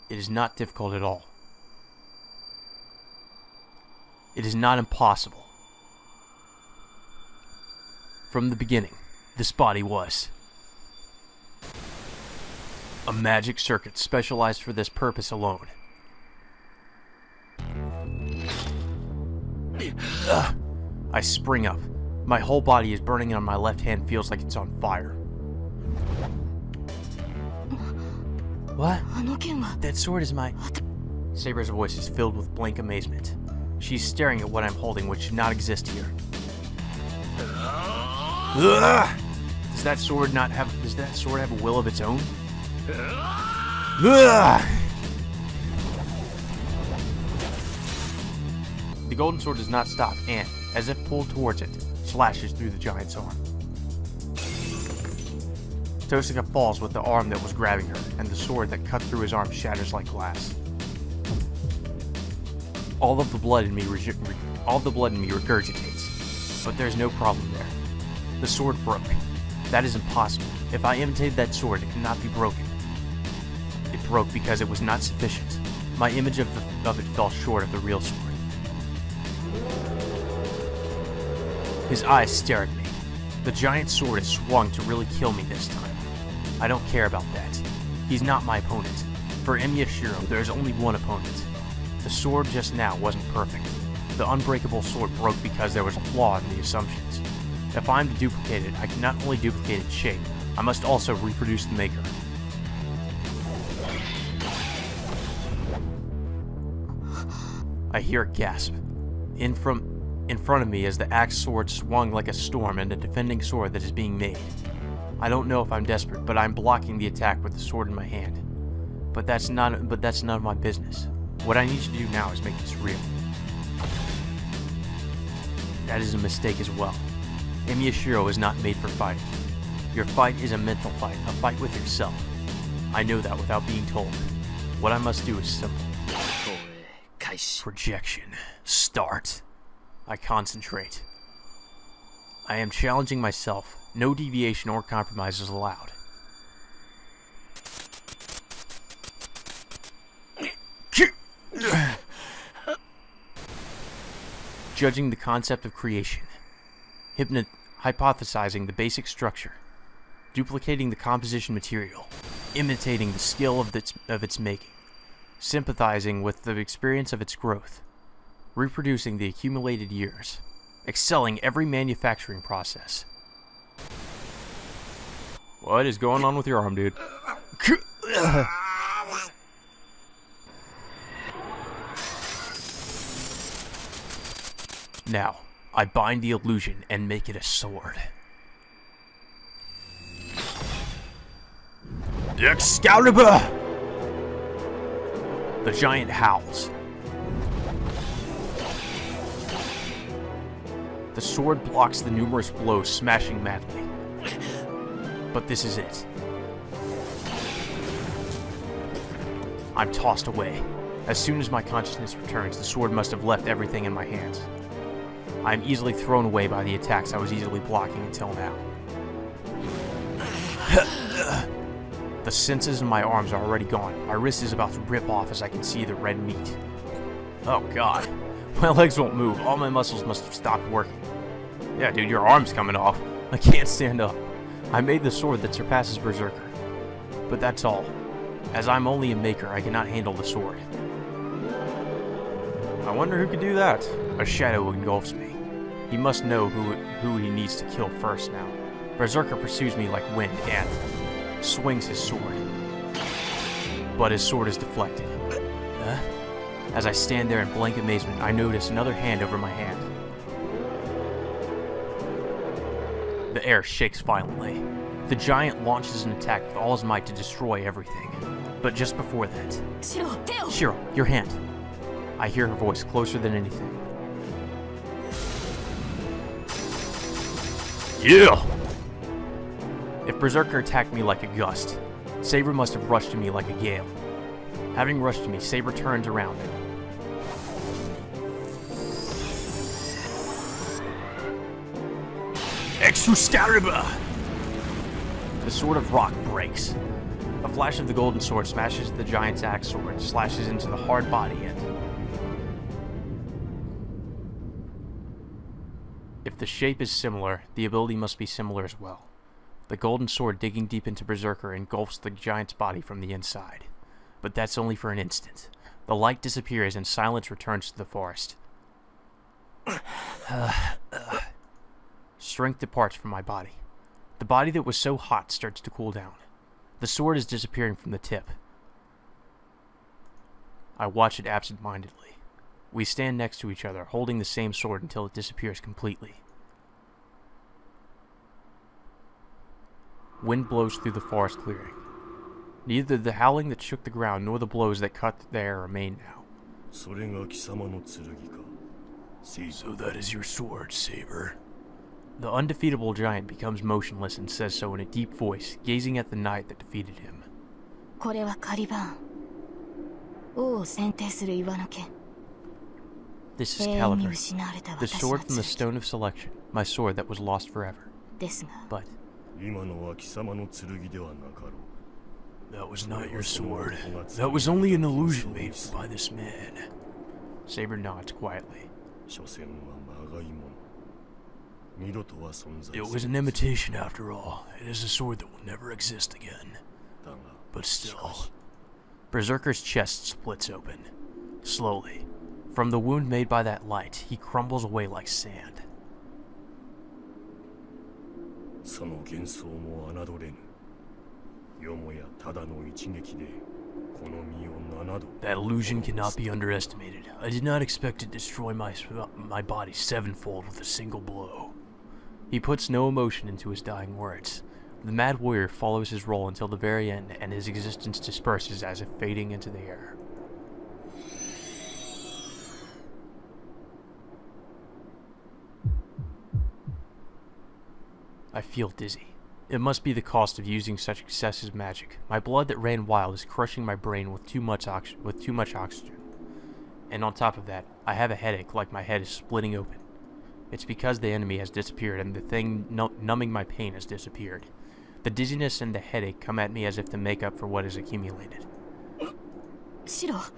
It is not difficult at all. It is not impossible. From the beginning, this body was a magic circuit specialized for this purpose alone. I spring up. My whole body is burning and my left hand feels like it's on fire. What? That sword is my... Saber's voice is filled with blank amazement. She's staring at what I'm holding, which should not exist here. Does that sword have a will of its own? The golden sword does not stop and, as if pulled towards it, slashes through the giant's arm. Tosaka falls with the arm that was grabbing her, and the sword that cut through his arm shatters like glass. All of the blood in me regurgitates, but there's no problem there. The sword broke. That is impossible. If I imitated that sword, it cannot be broken. It broke because it was not sufficient. My image of it fell short of the real sword. His eyes stare at me. The giant sword is swung to really kill me this time. I don't care about that. He's not my opponent. For Emiyashiro, there is only one opponent. The sword just now wasn't perfect. The unbreakable sword broke because there was a flaw in the assumptions. If I'm to duplicate it, I can not only duplicate its shape, I must also reproduce the maker. I hear a gasp. In front of me is the axe sword swung like a storm and a defending sword that is being made. I don't know if I'm desperate, but I'm blocking the attack with the sword in my hand. But that's none of my business. What I need to do now is make this real. That is a mistake as well. Emiyashiro is not made for fighting. Your fight is a mental fight, a fight with yourself. I know that without being told. What I must do is simple. Projection. Start. I concentrate. I am challenging myself. No deviation or compromise is allowed. Judging the concept of creation. Hypothesizing the basic structure. Duplicating the composition material. Imitating the skill of its making. Sympathizing with the experience of its growth. Reproducing the accumulated years. Excelling every manufacturing process. What is going on with your arm, dude? Now, I bind the illusion and make it a sword. Excalibur! The giant howls. The sword blocks the numerous blows, smashing madly. But this is it. I'm tossed away. As soon as my consciousness returns, the sword must have left everything in my hands. I am easily thrown away by the attacks I was easily blocking until now. The senses in my arms are already gone. My wrist is about to rip off as I can see the red meat. Oh god. My legs won't move. All my muscles must have stopped working. Yeah, dude, your arm's coming off. I can't stand up. I made the sword that surpasses Berserker. But that's all. As I'm only a maker, I cannot handle the sword. I wonder who could do that. A shadow engulfs me. He must know who he needs to kill first now. Berserker pursues me like wind and swings his sword. But his sword is deflected. As I stand there in blank amazement, I notice another hand over my hand. The air shakes violently. The giant launches an attack with all his might to destroy everything. But just before that... Shiro, your hand. I hear her voice closer than anything. Yeah! If Berserker attacked me like a gust, Saber must have rushed to me like a gale. Having rushed to me, Saber turns around. Excalibur! The sword of rock breaks. A flash of the golden sword smashes the giant's axe sword, slashes into the hard body, and if the shape is similar, the ability must be similar as well. The golden sword digging deep into Berserker engulfs the giant's body from the inside. But that's only for an instant. The light disappears and silence returns to the forest. Strength departs from my body. The body that was so hot starts to cool down. The sword is disappearing from the tip. I watch it absent-mindedly. We stand next to each other, holding the same sword until it disappears completely. Wind blows through the forest clearing. Neither the howling that shook the ground nor the blows that cut the air remain now. So that is your sword, Saber. The undefeatable giant becomes motionless and says so in a deep voice, gazing at the knight that defeated him. This is Caliber, the sword from the Stone of Selection, my sword that was lost forever. But that was not your sword. That was only an illusion made by this man. Saber nods quietly. It was an imitation after all. It is a sword that will never exist again. But still. Berserker's chest splits open. Slowly. From the wound made by that light, he crumbles away like sand. That illusion cannot be underestimated. I did not expect to destroy my body sevenfold with a single blow. He puts no emotion into his dying words. The mad warrior follows his role until the very end, and his existence disperses as if fading into the air. I feel dizzy. It must be the cost of using such excessive magic. My blood that ran wild is crushing my brain with too much oxygen. And on top of that, I have a headache like my head is splitting open. It's because the enemy has disappeared and the thing numbing my pain has disappeared. The dizziness and the headache come at me as if to make up for what is accumulated.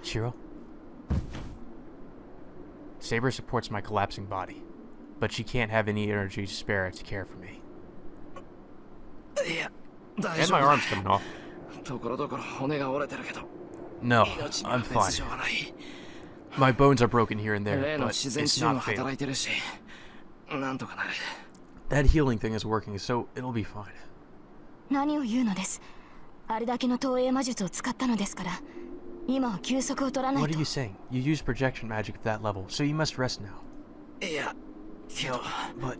Shiro? Saber supports my collapsing body, but she can't have any energy to spare to care for me. And my arm's coming off. No, I'm fine. My bones are broken here and there, but it's not fatal. That healing thing is working, so it'll be fine. What are you saying? You use projection magic at that level, so you must rest now. No, but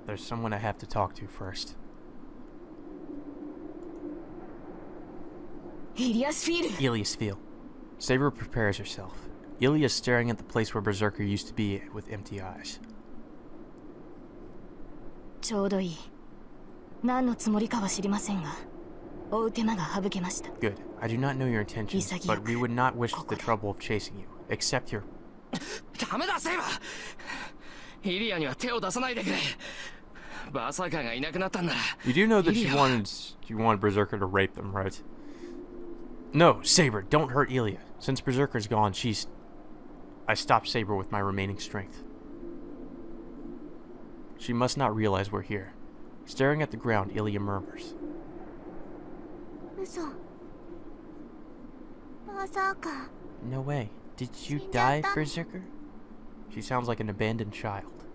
there's someone I have to talk to first. Ilias Field. Saber prepares herself. Ilia's staring at the place where Berserker used to be with empty eyes. Good. I do not know your intentions, but we would not wish the trouble of chasing you. Accept your... You do know that you wanted Berserker to rape them, right? No, Saber, don't hurt Ilia. Since Berserker's gone, I stopped Saber with my remaining strength. She must not realize we're here. Staring at the ground, Ilia murmurs. No way. Did you die, Berserker? She sounds like an abandoned child.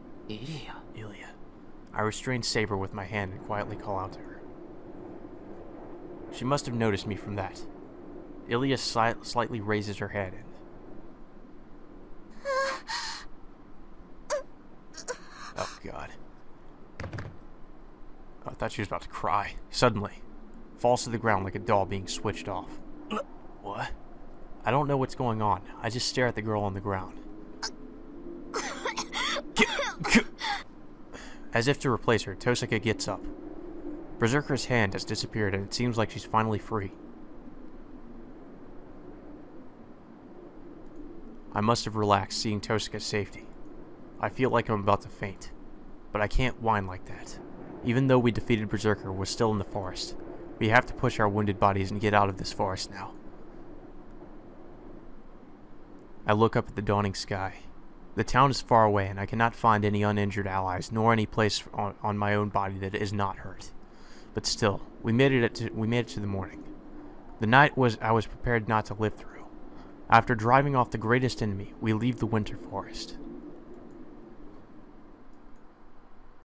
Ilia. I restrain Saber with my hand and quietly call out to her. She must have noticed me from that. Ilia slightly raises her head and... Oh, God. I thought she was about to cry. Suddenly, falls to the ground like a doll being switched off. What? I don't know what's going on. I just stare at the girl on the ground. As if to replace her, Tosaka gets up. Berserker's hand has disappeared and it seems like she's finally free. I must have relaxed seeing Tosaka's safety. I feel like I'm about to faint. but I can't whine like that. Even though we defeated Berserker, we're still in the forest. We have to push our wounded bodies and get out of this forest now. I look up at the dawning sky. The town is far away, and I cannot find any uninjured allies, nor any place on my own body that is not hurt. But still, we made it to the morning. The night I was prepared not to live through. After driving off the greatest enemy, we leave the winter forest.